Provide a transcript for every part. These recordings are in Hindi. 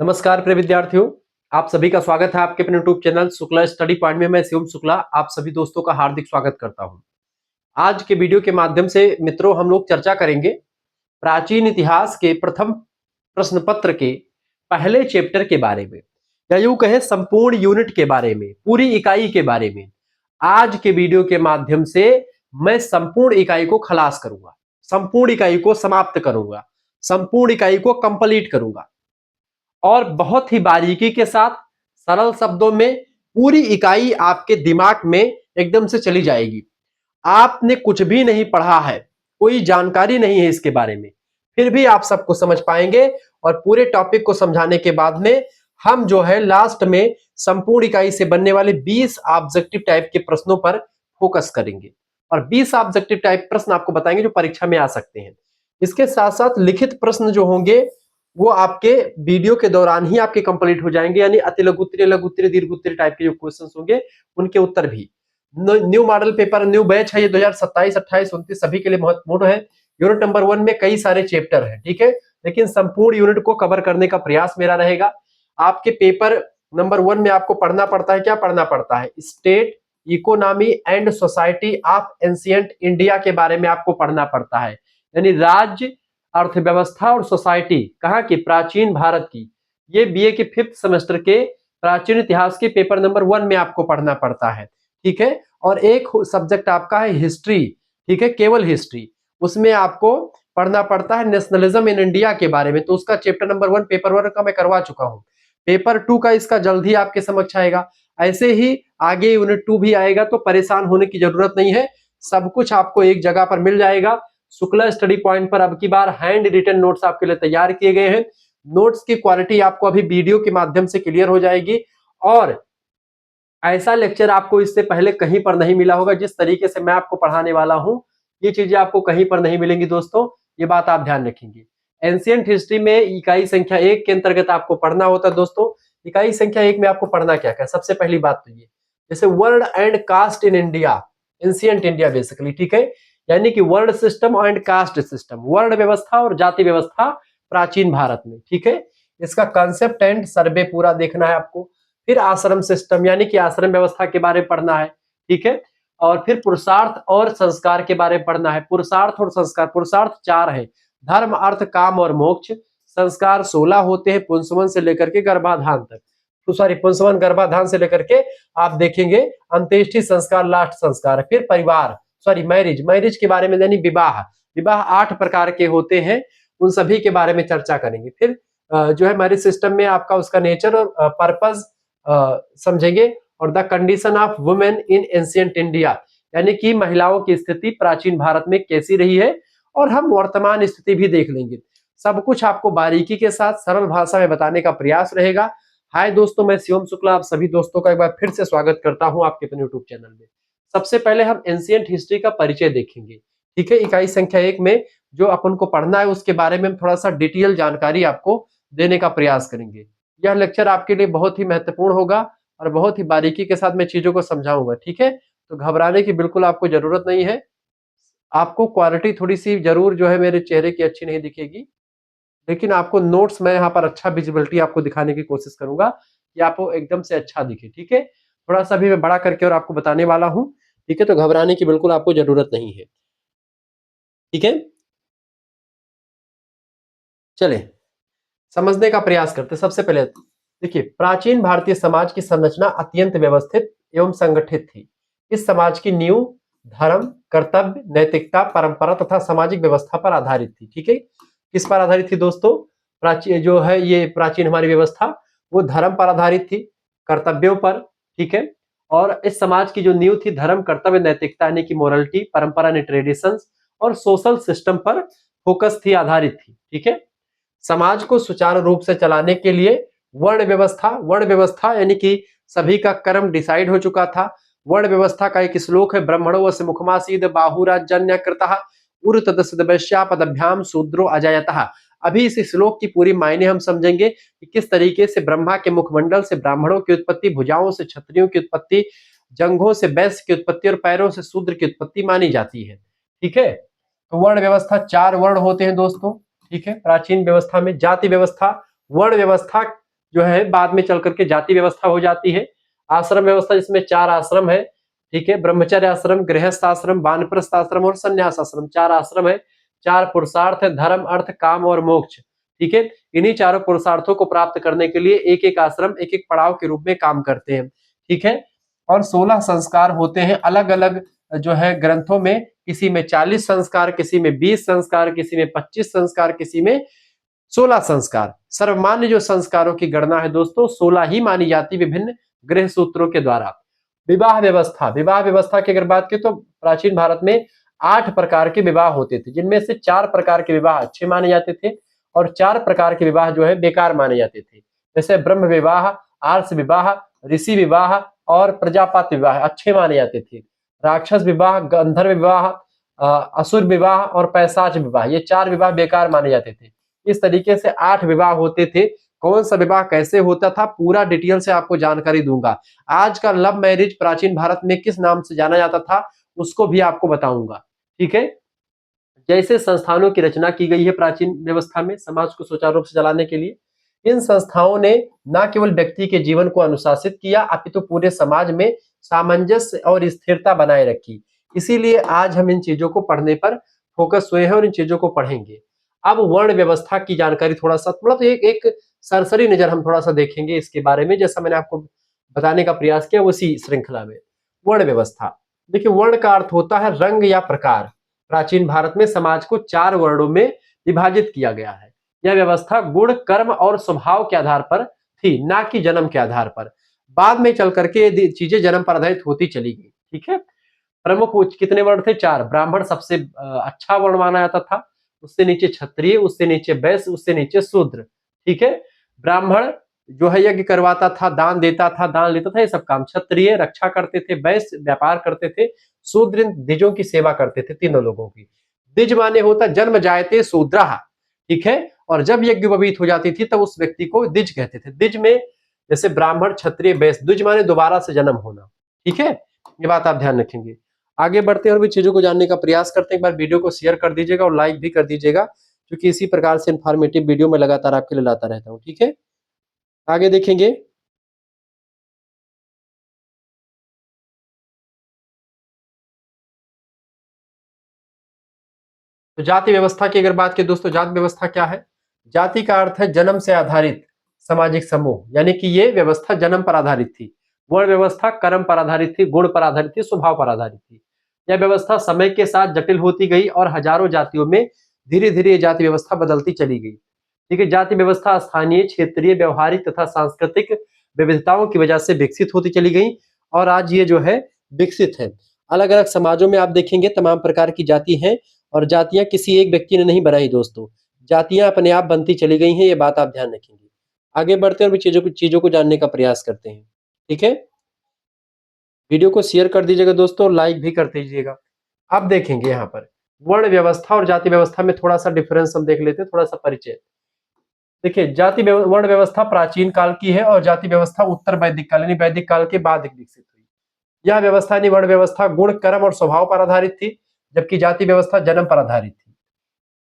नमस्कार प्रिय विद्यार्थियों, आप सभी का स्वागत है आपके अपने YouTube channel Shukla study point में। मैं शिवम शुक्ला आप सभी दोस्तों का हार्दिक स्वागत करता हूं। आज के वीडियो के माध्यम से मित्रों हम लोग चर्चा करेंगे प्राचीन इतिहास के प्रथम प्रश्न पत्र के पहले चैप्टर के बारे में, या यूं कहें संपूर्ण यूनिट के बारे में, पूरी इकाई के बारे में। आज के वीडियो के माध्यम से मैं संपूर्ण इकाई को खलास करूंगा, संपूर्ण इकाई को समाप्त करूंगा, संपूर्ण इकाई को कंप्लीट करूंगा और बहुत ही बारीकी के साथ सरल शब्दों में पूरी इकाई आपके दिमाग में एकदम से चली जाएगी। आपने कुछ भी नहीं पढ़ा है, कोई जानकारी नहीं है इसके बारे में, फिर भी आप सबको समझ पाएंगे और पूरे टॉपिक को समझाने के बाद में हम जो है लास्ट में संपूर्ण इकाई से बनने वाले 20 ऑब्जेक्टिव टाइप के प्रश्नों पर फोकस करेंगे और 20 ऑब्जेक्टिव टाइप प्रश्न आपको बताएंगे जो परीक्षा में आ सकते हैं। इसके साथ साथ लिखित प्रश्न जो होंगे वो आपके वीडियो के दौरान ही आपके कंप्लीट हो जाएंगे, यानी अति लघु उत्तरीय, लघु उत्तरीय, दीर्घ उत्तरीय टाइप के जो क्वेश्चंस होंगे उनके उत्तर भी। New model paper, new batch है ये 2027, 28, 29 सभी के लिए महत्वपूर्ण है। यूनिट नंबर 1 में कई सारे चैप्टर हैं, ठीक है, लेकिन संपूर्ण यूनिट को कवर करने का प्रयास मेरा रहेगा। आपके पेपर नंबर 1 में आपको पढ़ना पड़ता है, क्या पढ़ना पड़ता है? State, economy and society of ancient India के बारे में आपको पढ़ना पड़ता है, यानी राज्य, अर्थव्यवस्था और सोसाइटी कहाँ की? प्राचीन भारत की। ये बीए के 5th सेमेस्टर के प्राचीन इतिहास के पेपर नंबर 1 में आपको पढ़ना पड़ता है, ठीक है। और एक सब्जेक्ट आपका है हिस्ट्री, ठीक है, केवल हिस्ट्री, उसमें आपको पढ़ना पड़ता है नेशनलिज्म इन इंडिया के बारे में। तो उसका चैप्टर नंबर 1 पेपर 1 का मैं करवा चुका हूं। पेपर 2 का इसका जल्द ही आपके समक्ष आएगा। ऐसे ही आगे यूनिट 2 भी आएगा, तो परेशान होने की जरूरत नहीं है, सब कुछ आपको एक जगह पर मिल जाएगा। शुक्ला स्टडी पॉइंट पर अब की बार हैंड रिटन नोट्स आपके लिए तैयार किए गए हैं। नोट्स की क्वालिटी आपको अभी वीडियो के माध्यम से क्लियर हो जाएगी और ऐसा लेक्चर आपको इससे पहले कहीं पर नहीं मिला होगा। जिस तरीके से मैं आपको पढ़ाने वाला हूं, ये चीजें आपको कहीं पर नहीं मिलेंगी दोस्तों, ये बात आप ध्यान रखेंगे। एंशिएंट हिस्ट्री में इकाई संख्या 1 के अंतर्गत आपको पढ़ना होता है दोस्तों। इकाई संख्या 1 में आपको पढ़ना क्या क्या? सबसे पहली बात तो ये, जैसे word and caste in India, ancient India basically, ठीक है, यानी कि word system and caste system, वर्ण व्यवस्था और जाति व्यवस्था प्राचीन भारत में, ठीक है। इसका कंसेप्ट एंड सर्वे पूरा देखना है आपको। फिर आश्रम सिस्टम, यानी कि आश्रम व्यवस्था के बारे में पढ़ना है, ठीक है। और फिर पुरुषार्थ और संस्कार के बारे में पढ़ना है। पुरुषार्थ और संस्कार, पुरुषार्थ 4 है, धर्म, अर्थ, काम और मोक्ष। संस्कार 16 होते हैं, पुंसवन से लेकर के गर्भाधान तक। तो सॉरी, पुंसवन गर्भाधान से लेकर के आप देखेंगे अंत्येष्टि संस्कार लास्ट संस्कार। फिर परिवार, सॉरी मैरिज, मैरिज के बारे में, यानी विवाह, विवाह 8 प्रकार के होते हैं, उन सभी के बारे में चर्चा करेंगे। फिर जो है मैरिज सिस्टम में आपका उसका नेचर और पर्पस समझेंगे और the condition of women in ancient India, यानी कि महिलाओं की स्थिति प्राचीन भारत में कैसी रही है, और हम वर्तमान स्थिति भी देख लेंगे। सब कुछ आपको बारीकी के साथ सरल भाषा में बताने का प्रयास रहेगा। हाय दोस्तों, मैं शिवम शुक्ला आप सभी दोस्तों का एक बार फिर से स्वागत करता हूं आपके अपने यूट्यूब चैनल में। सबसे पहले हम एंशिएंट हिस्ट्री का परिचय देखेंगे, ठीक है। इकाई संख्या 1 में जो अपन को पढ़ना है उसके बारे में हम थोड़ा सा डिटेल जानकारी आपको देने का प्रयास करेंगे। यह लेक्चर आपके लिए बहुत ही महत्वपूर्ण होगा और बहुत ही बारीकी के साथ मैं चीजों को समझाऊंगा, ठीक है। तो घबराने की बिल्कुल आपको जरूरत नहीं है। आपको क्वालिटी थोड़ी सी जरूर जो है मेरे चेहरे की अच्छी नहीं दिखेगी, लेकिन आपको नोट्स मैं यहाँ पर अच्छा विजिबिलिटी आपको दिखाने की कोशिश करूंगा कि आपको एकदम से अच्छा दिखे, ठीक है। थोड़ा सा भी मैं बड़ा करके और आपको बताने वाला हूँ, ठीक है, तो घबराने की बिल्कुल आपको जरूरत नहीं है, ठीक है। चले समझने का प्रयास करते। सबसे पहले देखिए, प्राचीन भारतीय समाज की संरचना अत्यंत व्यवस्थित एवं संगठित थी। इस समाज की नींव धर्म, कर्तव्य, नैतिकता, परंपरा तथा सामाजिक व्यवस्था पर आधारित थी, ठीक है। किस पर आधारित थी दोस्तों? प्राचीन जो है ये प्राचीन हमारी व्यवस्था, वो धर्म पर आधारित थी, कर्तव्यों पर, ठीक है। और इस समाज की जो नींव थी धर्म, कर्तव्य, नैतिकता यानी कि मोरलिटी, परंपरा यानी ट्रेडिशंस और सोशल सिस्टम पर फोकस थी, आधारित थी, ठीक है। समाज को सुचारू रूप से चलाने के लिए वर्ण व्यवस्था यानी कि सभी का कर्म डिसाइड हो चुका था। वर्ण व्यवस्था का एक श्लोक है, ब्रह्मणो वस्य मुखमासीद बाहुराजन्य कृतः उर्तदस्यपदभ्याम शूद्रो अजायतः। अभी इस श्लोक की पूरी मायने हम समझेंगे कि किस तरीके से ब्रह्मा के मुखमंडल से ब्राह्मणों की उत्पत्ति, भुजाओं से क्षत्रियों की उत्पत्ति, जंघों से वैश्य की उत्पत्ति और पैरों से शूद्र की उत्पत्ति मानी जाती है, ठीक है। तो वर्ण व्यवस्था 4 वर्ण होते हैं दोस्तों, ठीक है। प्राचीन व्यवस्था में जाति व्यवस्था, वर्ण व्यवस्था जो है बाद में चल करके जाति व्यवस्था हो जाती है। आश्रम व्यवस्था जिसमें 4 आश्रम है, ठीक है, ब्रह्मचर्य आश्रम, गृहस्थ आश्रम, वानप्रस्थ आश्रम और संन्यास आश्रम, 4 आश्रम है। 4 पुरुषार्थ है, धर्म, अर्थ, काम और मोक्ष, ठीक है। इन्हीं चारों पुरुषार्थों को प्राप्त करने के लिए एक एक आश्रम एक एक पड़ाव के रूप में काम करते हैं, ठीक है। और 16 संस्कार होते हैं अलग अलग जो है ग्रंथों में, किसी में 40 संस्कार, किसी में 20 संस्कार, किसी में 25 संस्कार, किसी में 16 संस्कार। सर्वमान्य जो संस्कारों की गणना है दोस्तों 16 ही मानी जाती विभिन्न गृह सूत्रों के द्वारा। विवाह व्यवस्था, विवाह व्यवस्था की अगर बात करें तो प्राचीन भारत में 8 प्रकार के विवाह होते थे, जिनमें से 4 प्रकार के विवाह अच्छे माने जाते थे और 4 प्रकार के विवाह जो है बेकार माने जाते थे। जैसे ब्रह्म विवाह, आर्ष विवाह, ऋषि विवाह और प्रजापत विवाह अच्छे माने जाते थे। राक्षस विवाह, गंधर्व विवाह, असुर विवाह और पैशाच विवाह, ये 4 विवाह बेकार माने जाते थे। इस तरीके से 8 विवाह होते थे। कौन सा विवाह कैसे होता था पूरा डिटेल से आपको जानकारी दूंगा। आज का लव मैरिज प्राचीन भारत में किस नाम से जाना जाता था उसको भी आपको बताऊंगा, ठीक है। जैसे संस्थानों की रचना की गई है प्राचीन व्यवस्था में समाज को सुचारू रूप से चलाने के लिए, इन संस्थाओं ने न केवल व्यक्ति के जीवन को अनुशासित किया अपितु पूरे समाज में सामंजस्य और स्थिरता बनाए रखी। इसीलिए आज हम इन चीजों को पढ़ने पर फोकस हुए हैं और इन चीजों को पढ़ेंगे। अब वर्ण व्यवस्था की जानकारी थोड़ा सा मतलब एक सरसरी नजर हम थोड़ा सा देखेंगे इसके बारे में, जैसा मैंने आपको बताने का प्रयास किया उसी श्रृंखला में। वर्ण व्यवस्था, देखिए वर्ण का अर्थ होता है रंग या प्रकार। प्राचीन भारत में समाज को 4 वर्णों में विभाजित किया गया है। यह व्यवस्था गुण, कर्म और स्वभाव के आधार पर थी, ना कि जन्म के आधार पर। बाद में चल करके ये चीजें जन्म पर आधारित होती चली गई, ठीक है। प्रमुख कितने वर्ण थे? 4। ब्राह्मण सबसे अच्छा वर्ण माना जाता था, उससे नीचे क्षत्रिय, उससे नीचे वैश्य, उससे नीचे शूद्र, ठीक है। ब्राह्मण जो है यज्ञ करवाता था, दान देता था, दान लेता था, ये सब काम। क्षत्रिय रक्षा करते थे, वैश्य व्यापार करते थे, शूद्र द्विजों की सेवा करते थे, तीनों लोगों की। द्विज माने होता जन्म जायते शूद्रः, ठीक है। और जब यज्ञ उपवीत हो जाती थी तब उस व्यक्ति को द्विज कहते थे। द्विज में जैसे ब्राह्मण, क्षत्रिय, वैश्य, द्विज माने दोबारा से जन्म होना, ठीक है। ये बात आप ध्यान रखेंगे। आगे बढ़ते हैं और भी चीजों को जानने का प्रयास करते हैं। एक बार वीडियो को शेयर कर दीजिएगा और लाइक भी कर दीजिएगा, क्योंकि इसी प्रकार से इंफॉर्मेटिव वीडियो मैं लगातार आपके लिए लाता रहता हूँ, ठीक है। आगे देखेंगे। तो जाति व्यवस्था की अगर बात करें दोस्तों, जाति व्यवस्था क्या है? जाति का अर्थ है जन्म से आधारित सामाजिक समूह, यानी कि ये व्यवस्था जन्म पर आधारित थी। वर्ण व्यवस्था कर्म पर आधारित थी, गुण पर आधारित थी, स्वभाव पर आधारित थी। यह व्यवस्था समय के साथ जटिल होती गई और हजारों जातियों में धीरे धीरे ये जाति व्यवस्था बदलती चली गई, ठीक है। जाति व्यवस्था स्थानीय, क्षेत्रीय, व्यवहारिक तथा सांस्कृतिक विविधताओं की वजह से विकसित होती चली गई और आज ये जो है विकसित है। अलग अलग समाजों में आप देखेंगे तमाम प्रकार की जाति हैं और जातियां किसी एक व्यक्ति ने नहीं बनाई दोस्तों, जातियां अपने आप बनती चली गई हैं, ये बात आप ध्यान रखेंगे। आगे बढ़ते हैं और भी चीजों को जानने का प्रयास करते हैं, ठीक है। वीडियो को शेयर कर दीजिएगा दोस्तों, लाइक भी कर दीजिएगा। अब देखेंगे यहाँ पर वर्ण व्यवस्था और जाति व्यवस्था में थोड़ा सा डिफरेंस हम देख लेते हैं, थोड़ा सा परिचय। देखिए वर्ण व्यवस्था प्राचीन काल की है और जाति व्यवस्था उत्तर वैदिक काल यानी वैदिक काल के बाद विकसित हुई। यह व्यवस्था यानी वर्ण व्यवस्था गुण, कर्म और स्वभाव पर आधारित थी, जबकि जाति व्यवस्था जन्म पर आधारित थी।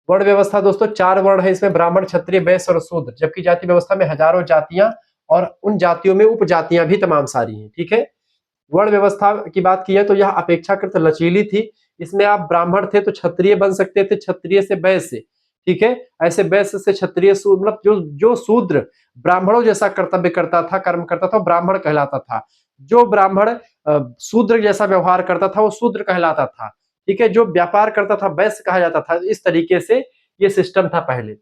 वर्ण व्यवस्था दोस्तों 4 वर्ण है इसमें, ब्राह्मण, क्षत्रिय, वैश्य और शूद्र, जबकि जाति व्यवस्था में हजारों जातियां और उन जातियों में उपजातियां भी तमाम सारी हैं, ठीक है। वर्ण व्यवस्था की बात की है तो यह अपेक्षाकृत लचीली थी। इसमें आप ब्राह्मण थे तो क्षत्रिय बन सकते थे, क्षत्रिय से वैश्य, ठीक है। ऐसे वैश्य से क्षत्रिय, मतलब जो शूद्र ब्राह्मणों जैसा कर्तव्य करता था, कर्म करता था, ब्राह्मण कहलाता था। जो ब्राह्मण शूद्र जैसा व्यवहार करता था वो शूद्र कहलाता था, ठीक है। जो व्यापार करता था वैश्य कहा जाता था। इस तरीके से ये सिस्टम था पहले।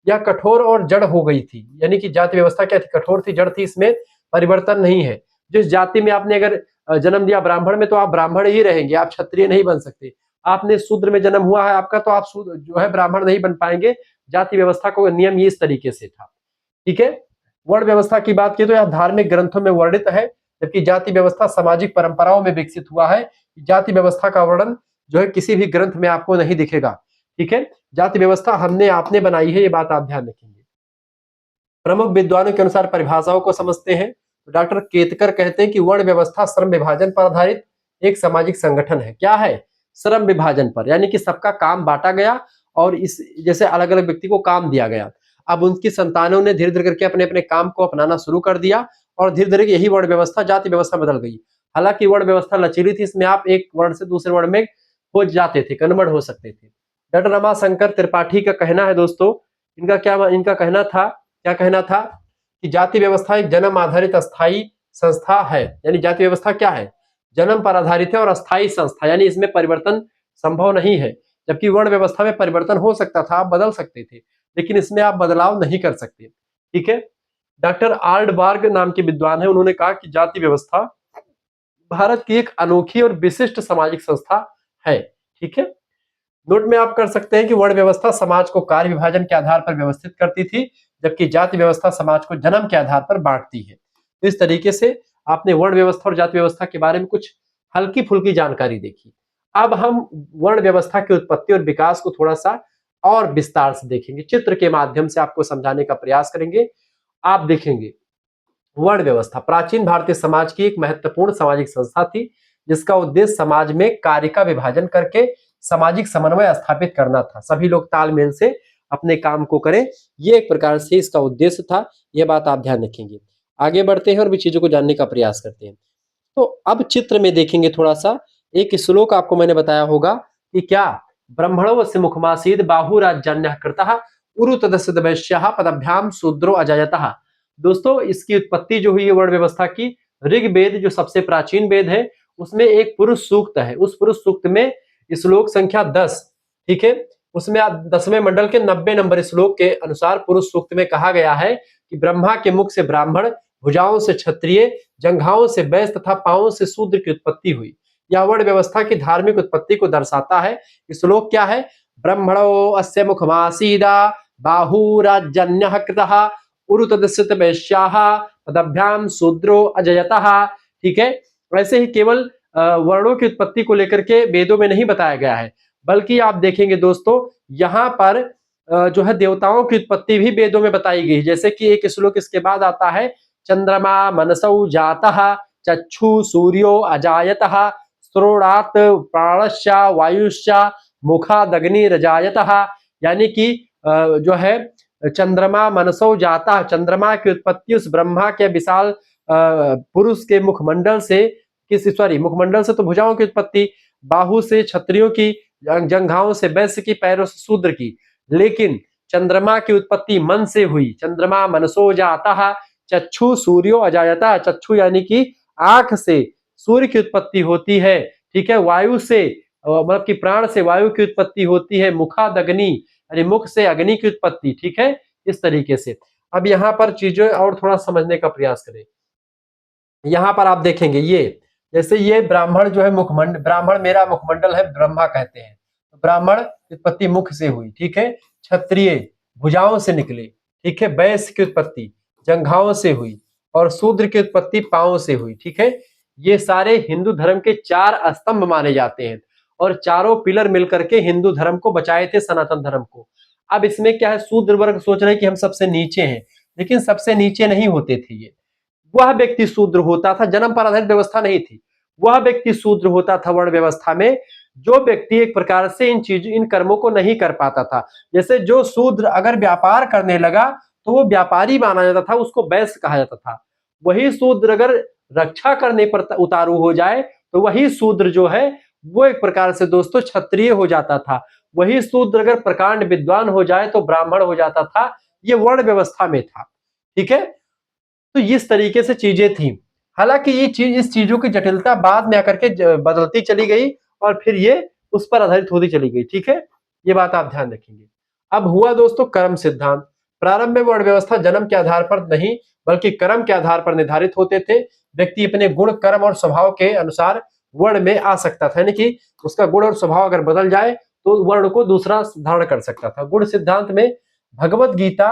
यह कठोर और जड़ हो गई थी, यानी कि जाति व्यवस्था क्या थी? कठोर थी, जड़ थी, इसमें परिवर्तन नहीं है। जिस जाति में आपने अगर जन्म दिया ब्राह्मण में तो आप ब्राह्मण ही रहेंगे, आप क्षत्रिय नहीं बन सकते। आपने शूद्र में जन्म हुआ है आपका तो आप जो है ब्राह्मण नहीं बन पाएंगे। जाति व्यवस्था को नियम ये इस तरीके से था, ठीक है। वर्ण व्यवस्था की बात की तो यह धार्मिक ग्रंथों में वर्णित है, जबकि जाति व्यवस्था सामाजिक परंपराओं में विकसित हुआ है। जाति व्यवस्था का वर्णन जो है किसी भी ग्रंथ में आपको नहीं दिखेगा, ठीक है। जाति व्यवस्था हमने आपने बनाई है, ये बात आप ध्यान रखेंगे। प्रमुख विद्वानों के अनुसार परिभाषाओं को समझते हैं। डॉक्टर केतकर कहते हैं कि वर्ण व्यवस्था श्रम विभाजन पर आधारित एक सामाजिक संगठन है। क्या है? श्रम विभाजन पर, यानी कि सबका काम बांटा गया और इस जैसे अलग अलग व्यक्ति को काम दिया गया। अब उनकी संतानों ने धीरे धीरे करके अपने अपने काम को अपनाना शुरू कर दिया और धीरे धीरे यही वर्ण व्यवस्था जाति व्यवस्था बदल गई। हालांकि वर्ण व्यवस्था लचीली थी, इसमें आप एक वर्ण से दूसरे वर्ण में हो जाते थे, कन्वर्ट हो सकते थे। डॉक्टर रमाशंकर त्रिपाठी का कहना है दोस्तों, इनका कहना था, क्या कहना था कि जाति व्यवस्था एक जन्म आधारित अस्थायी संस्था है। यानी जाति व्यवस्था क्या है, जन्म पर आधारित है और अस्थायी संस्था, यानी इसमें परिवर्तन संभव नहीं है। जबकि वर्ण व्यवस्था में परिवर्तन हो सकता था, आप बदल सकते थे, लेकिन इसमें आप बदलाव नहीं कर सकते। ठीक है। डॉक्टर आर्डबार्ग नाम के विद्वान है, उन्होंने कहा कि जाति व्यवस्था भारत की एक अनोखी और विशिष्ट सामाजिक संस्था है। ठीक है। नोट में आप कर सकते हैं कि वर्ण व्यवस्था समाज को कार्य विभाजन के आधार पर व्यवस्थित करती थी, जबकि जाति व्यवस्था समाज को जन्म के आधार पर बांटती है। तो इस तरीके से आपने वर्ण व्यवस्था और जाति व्यवस्था के बारे में कुछ हल्की फुल्की जानकारी देखी। अब हम वर्ण व्यवस्था की उत्पत्ति और विकास को थोड़ा सा और विस्तार से देखेंगे, चित्र के माध्यम से आपको समझाने का प्रयास करेंगे। आप देखेंगे वर्ण व्यवस्था प्राचीन भारतीय समाज की एक महत्वपूर्ण सामाजिक संस्था थी, जिसका उद्देश्य समाज में कार्य का विभाजन करके सामाजिक समन्वय स्थापित करना था। सभी लोग तालमेल से अपने काम को करें, ये एक प्रकार से इसका उद्देश्य था। यह बात आप ध्यान रखेंगे। आगे बढ़ते हैं और भी चीजों को जानने का प्रयास करते हैं। तो अब चित्र में देखेंगे थोड़ा सा, एक श्लोक आपको मैंने बताया होगा कि क्या ब्रह्मणोऽस्य मुखमासीद बाहुराज्यान्यः कृतः उरु तदस्य वैश्यः पदभ्याम शूद्रो अजायतः। दोस्तों इसकी उत्पत्ति जो हुई है वर्ण व्यवस्था की, ऋग्वेद जो सबसे प्राचीन वेद है उसमें एक पुरुष सूक्त है। उस पुरुष सूक्त में श्लोक संख्या 10, ठीक है, उसमें 10वें मंडल के 90 नंबर श्लोक के अनुसार पुरुष सूक्त में कहा गया है कि ब्रह्मा के मुख से ब्राह्मण, भुजाओं से क्षत्रिय, जंघाओं से वैश्य तथा पांवों से शूद्र की उत्पत्ति हुई। यह वर्ण व्यवस्था की धार्मिक उत्पत्ति को दर्शाता है। श्लोक क्या है, ब्रह्मणो अस्य मुखमासीदा बाहुराजन्यः कृतः उरु तदस्य वैश्याः पदभ्याम शूद्रो अजयतः। ठीक है। वैसे ही केवल वर्णों की उत्पत्ति को लेकर के वेदों में नहीं बताया गया है, बल्कि आप देखेंगे दोस्तों यहाँ पर जो है देवताओं की उत्पत्ति भी वेदों में बताई गई। जैसे कि एक श्लोक इसके बाद आता है, चंद्रमा मनसौ जातः चक्षु सूर्यो अजायतः श्रोणात् प्राणश्च वायुश्च मुखादग्निरजायतः। यानी कि जो है चंद्रमा मनसौ जाता, चंद्रमा की उत्पत्ति उस ब्रह्मा के विशाल पुरुष के मुखमंडल से, मुखमंडल से तो भुजाओं की उत्पत्ति, बाहु से क्षत्रियों की, जंघाओं से वैश्य की, पैरों से शूद्र की। लेकिन चंद्रमा की उत्पत्ति मन से हुई। चंद्रमा मनसो जाता चक्षु सूर्यो अजायता, चक्षु यानी कि आंख से सूर्य की उत्पत्ति होती है। ठीक है। वायु से मतलब कि प्राण से वायु की उत्पत्ति होती है। मुखादग्नि यानी मुख से अग्नि की उत्पत्ति। ठीक है। इस तरीके से अब यहाँ पर चीजें और थोड़ा समझने का प्रयास करें। यहाँ पर आप देखेंगे ये, जैसे ये ब्राह्मण जो है मुखमंडल, ब्राह्मण मेरा मुखमंडल है ब्रह्मा कहते हैं, तो ब्राह्मण की उत्पत्ति मुख से हुई। ठीक है। क्षत्रिय भुजाओं से निकले। ठीक है। वैश्य की उत्पत्ति जंघाओं से हुई और शूद्र की उत्पत्ति पांवों से हुई। ठीक है। ये सारे हिंदू धर्म के 4 स्तंभ माने जाते हैं और चारों पिलर मिलकर के हिंदू धर्म को बचाए थे, सनातन धर्म को। अब इसमें क्या है, शूद्र वर्ग सोच रहे हैं कि हम सबसे नीचे हैं, लेकिन सबसे नीचे नहीं होते थे ये। वह व्यक्ति शूद्र होता था, जन्म पर आधारित व्यवस्था नहीं थी, वह व्यक्ति शूद्र होता था वर्ण व्यवस्था में जो व्यक्ति एक प्रकार से इन कर्मों को नहीं कर पाता था। जैसे जो शूद्र अगर व्यापार करने लगा तो वो व्यापारी माना जाता था, उसको वैश्य कहा जाता था। वही शूद्र अगर रक्षा करने पर उतारू हो जाए तो वही शूद्र जो है वो एक प्रकार से दोस्तों क्षत्रिय हो जाता था। वही शूद्र अगर प्रकांड विद्वान हो जाए तो ब्राह्मण हो जाता था। ये वर्ण व्यवस्था में था। ठीक है। तो इस तरीके से चीजें थी। हालांकि ये चीज, इस चीजों की जटिलता बाद में आकर के बदलती चली गई और फिर ये उस पर आधारित होती चली गई। ठीक है। ये बात आप ध्यान रखेंगे। अब हुआ दोस्तों कर्म सिद्धांत। प्रारंभ में वर्ण व्यवस्था जन्म के आधार पर नहीं बल्कि कर्म के आधार पर निर्धारित होते थे। व्यक्ति अपने गुण, कर्म और स्वभाव के अनुसार वर्ण में आ सकता था, यानी कि उसका गुण और स्वभाव अगर बदल जाए तो वर्ण को दूसरा धारण कर सकता था। गुण सिद्धांत में भगवत गीता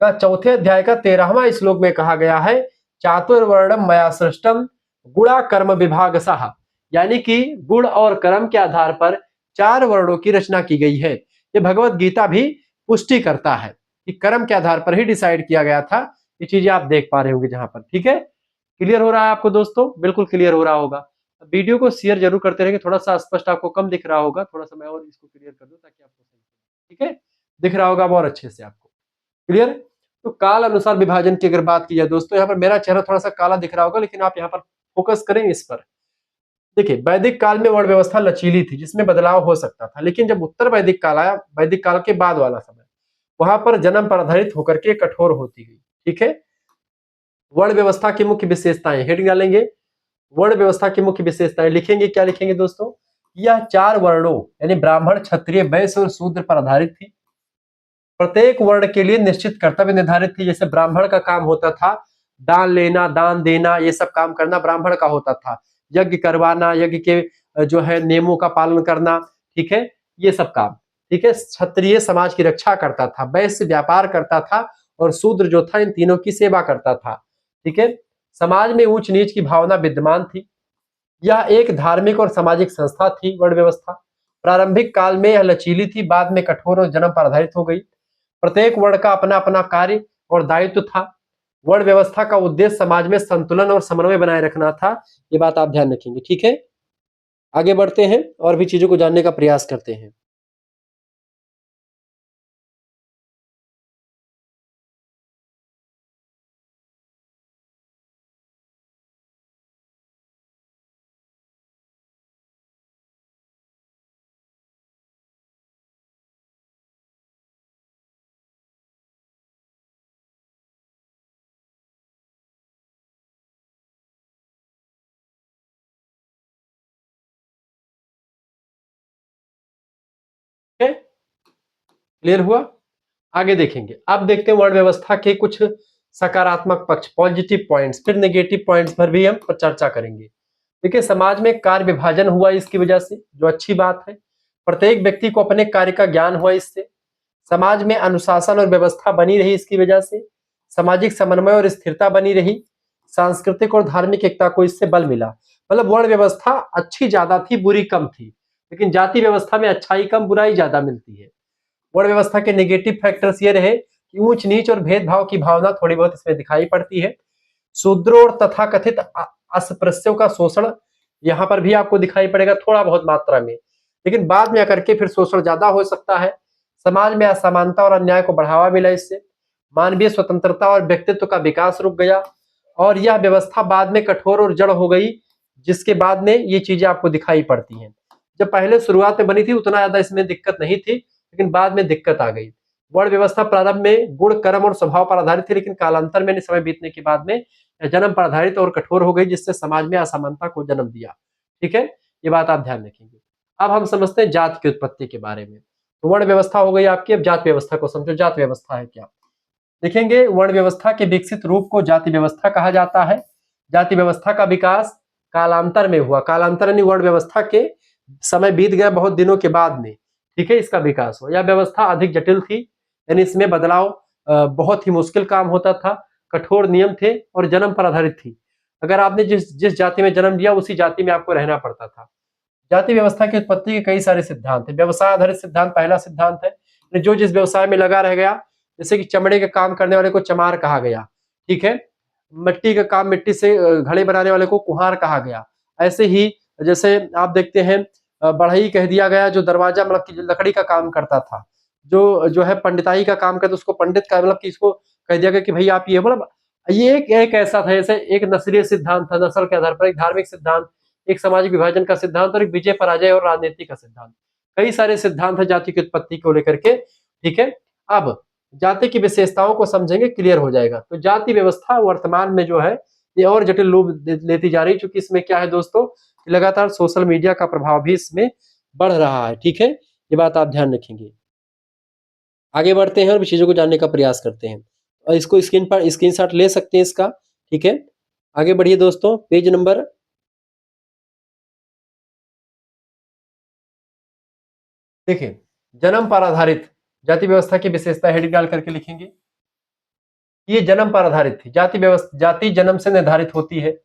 का 4थे अध्याय का 13वां श्लोक में कहा गया है, चातुर्वर्णम मया सृष्टम गुणा कर्म विभाग सह। यानी कि गुण और कर्म के आधार पर 4 वर्णों की रचना की गई है। ये भगवत गीता भी पुष्टि करता है कि कर्म के आधार पर ही डिसाइड किया गया था। ये चीजें आप देख पा रहे होंगे जहां पर। ठीक है। क्लियर हो रहा है आपको दोस्तों? बिल्कुल क्लियर हो रहा होगा। वीडियो को शेयर जरूर करते रहेंगे, थोड़ा सा स्पष्ट आपको कम दिख रहा होगा, थोड़ा सा मैं और इसको क्लियर कर दूं ताकि आपको, ठीक है, दिख रहा होगा और अच्छे से आपको। क्लियर। तो काल अनुसार विभाजन की अगर बात की जाए दोस्तों, यहाँ पर मेरा चेहरा थोड़ा सा काला दिख रहा होगा, लेकिन आप यहाँ पर फोकस करें इस पर। देखिए, वैदिक काल में वर्ण व्यवस्था लचीली थी, जिसमें बदलाव हो सकता था, लेकिन जब उत्तर वैदिक काल आया, वैदिक काल के बाद वाला समय, वहां पर जन्म पर आधारित होकर के कठोर होती गई। ठीक है। वर्ण व्यवस्था की मुख्य विशेषताएं हेडिंग डालेंगे, वर्ण व्यवस्था की मुख्य विशेषताएं लिखेंगे। क्या लिखेंगे दोस्तों? यह 4 वर्णों यानी ब्राह्मण, क्षत्रिय, वैश्य और शूद्र पर आधारित थी। प्रत्येक वर्ण के लिए निश्चित कर्तव्य निर्धारित थी। जैसे ब्राह्मण का काम होता था दान लेना, दान देना, ये सब काम करना ब्राह्मण का होता था। यज्ञ करवाना, यज्ञ के जो है नियमों का पालन करना, ठीक है, ये सब काम। ठीक है। क्षत्रिय समाज की रक्षा करता था, वैश्य व्यापार करता था, और शूद्र जो था इन तीनों की सेवा करता था। ठीक है। समाज में ऊंच नीच की भावना विद्यमान थी। यह एक धार्मिक और सामाजिक संस्था थी वर्ण व्यवस्था। प्रारंभिक काल में यह लचीली थी, बाद में कठोर और जन्म पर आधारित हो गई। प्रत्येक वर्ण का अपना अपना कार्य और दायित्व था। वर्ण व्यवस्था का उद्देश्य समाज में संतुलन और समन्वय बनाए रखना था। ये बात आप ध्यान रखेंगे। ठीक है। आगे बढ़ते हैं और भी चीजों को जानने का प्रयास करते हैं। ठीक है, क्लियर हुआ। आगे देखेंगे। अब देखते हैं वर्ण व्यवस्था के कुछ सकारात्मक पक्ष, पॉजिटिव पॉइंट्स, फिर नेगेटिव पॉइंट्स पर भी हम चर्चा करेंगे। देखिए, समाज में कार्य विभाजन हुआ इसकी वजह से, जो अच्छी बात है। प्रत्येक व्यक्ति को अपने कार्य का ज्ञान हुआ इससे। समाज में अनुशासन और व्यवस्था बनी रही इसकी वजह से। सामाजिक समन्वय और स्थिरता बनी रही। सांस्कृतिक और धार्मिक एकता को इससे बल मिला। मतलब वर्ण व्यवस्था अच्छी ज्यादा थी, बुरी कम थी, लेकिन जाति व्यवस्था में अच्छाई कम, बुराई ज्यादा मिलती है। वर्ण व्यवस्था के नेगेटिव फैक्टर्स ये रहे कि ऊंच नीच और भेदभाव की भावना थोड़ी बहुत इसमें दिखाई पड़ती है। शूद्रों और तथाकथित अस्पृश्यों का शोषण यहाँ पर भी आपको दिखाई पड़ेगा थोड़ा बहुत मात्रा में, लेकिन बाद में आकर के फिर शोषण ज्यादा हो सकता है। समाज में असमानता और अन्याय को बढ़ावा मिला इससे। मानवीय स्वतंत्रता और व्यक्तित्व का विकास रुक गया, और यह व्यवस्था बाद में कठोर और जड़ हो गई, जिसके बाद में ये चीजें आपको दिखाई पड़ती हैं। जब पहले शुरुआत में बनी थी उतना ज्यादा इसमें दिक्कत नहीं थी, लेकिन बाद में दिक्कत आ गई। वर्ण व्यवस्था प्रारंभ में गुण, कर्म और स्वभाव पर आधारित थी, लेकिन कालांतर में समय बीतने के बाद में जन्म पर आधारित और कठोर हो गई, जिससे समाज में असमानता को जन्म दिया। ठीक है, ये बात आप ध्यान रखेंगे। अब हम समझते हैं जाति की उत्पत्ति के बारे में। तो वर्ण व्यवस्था हो गई आपकी, अब जाति व्यवस्था को समझो। जाति व्यवस्था है क्या? देखेंगे, वर्ण व्यवस्था के विकसित रूप को जाति व्यवस्था कहा जाता है। जाति व्यवस्था का विकास कालांतर में हुआ। कालांतर यानी वर्ण व्यवस्था के समय बीत गया बहुत दिनों के बाद में, ठीक है, इसका विकास हुआ। यह व्यवस्था अधिक जटिल थी, यानी इसमें बदलाव बहुत ही मुश्किल काम होता था। कठोर नियम थे और जन्म पर आधारित थी। अगर आपने जिस जिस जाति में जन्म लिया उसी जाति में आपको रहना पड़ता था। जाति व्यवस्था की उत्पत्ति के कई सारे सिद्धांत है। व्यवसाय आधारित सिद्धांत पहला सिद्धांत है, जो जिस व्यवसाय में लगा रह गया, जैसे कि चमड़े के काम करने वाले को चमार कहा गया। ठीक है। मिट्टी का काम, मिट्टी से घड़े बनाने वाले को कुम्हार कहा गया। ऐसे ही जैसे आप देखते हैं बढ़ई कह दिया गया, जो दरवाजा मतलब कि लकड़ी का काम करता था। जो जो है पंडिताई का काम करता, उसको पंडित का मतलब कि इसको कह दिया गया कि भाई आप ये, मतलब ये एक ऐसा था, जैसे एक नस्लीय सिद्धांत था, नस्ल के आधार पर, एक धार्मिक सिद्धांत, एक सामाजिक विभाजन का सिद्धांत, और एक विजय पराजय और राजनीति का सिद्धांत। कई सारे सिद्धांत है जाति की उत्पत्ति को लेकर के। ठीक है। अब जाति की विशेषताओं को समझेंगे, क्लियर हो जाएगा। तो जाति व्यवस्था वर्तमान में जो है ये और जटिल रूप लेती जा रही, क्योंकि इसमें क्या है दोस्तों, लगातार सोशल मीडिया का प्रभाव भी इसमें बढ़ रहा है। ठीक है, ये बात आप ध्यान रखेंगे। आगे बढ़ते हैं और भी चीजों को जानने का प्रयास करते हैं, और इसको स्क्रीन पर स्क्रीनशॉट ले सकते हैं इसका। ठीक है, आगे बढ़िए दोस्तों, पेज नंबर। देखिए, जन्म पर आधारित जाति व्यवस्था की विशेषता हेडिंग डाल करके लिखेंगे। ये जन्म पर आधारित थी। जाति व्यवस्था, जाति जन्म से निर्धारित होती है।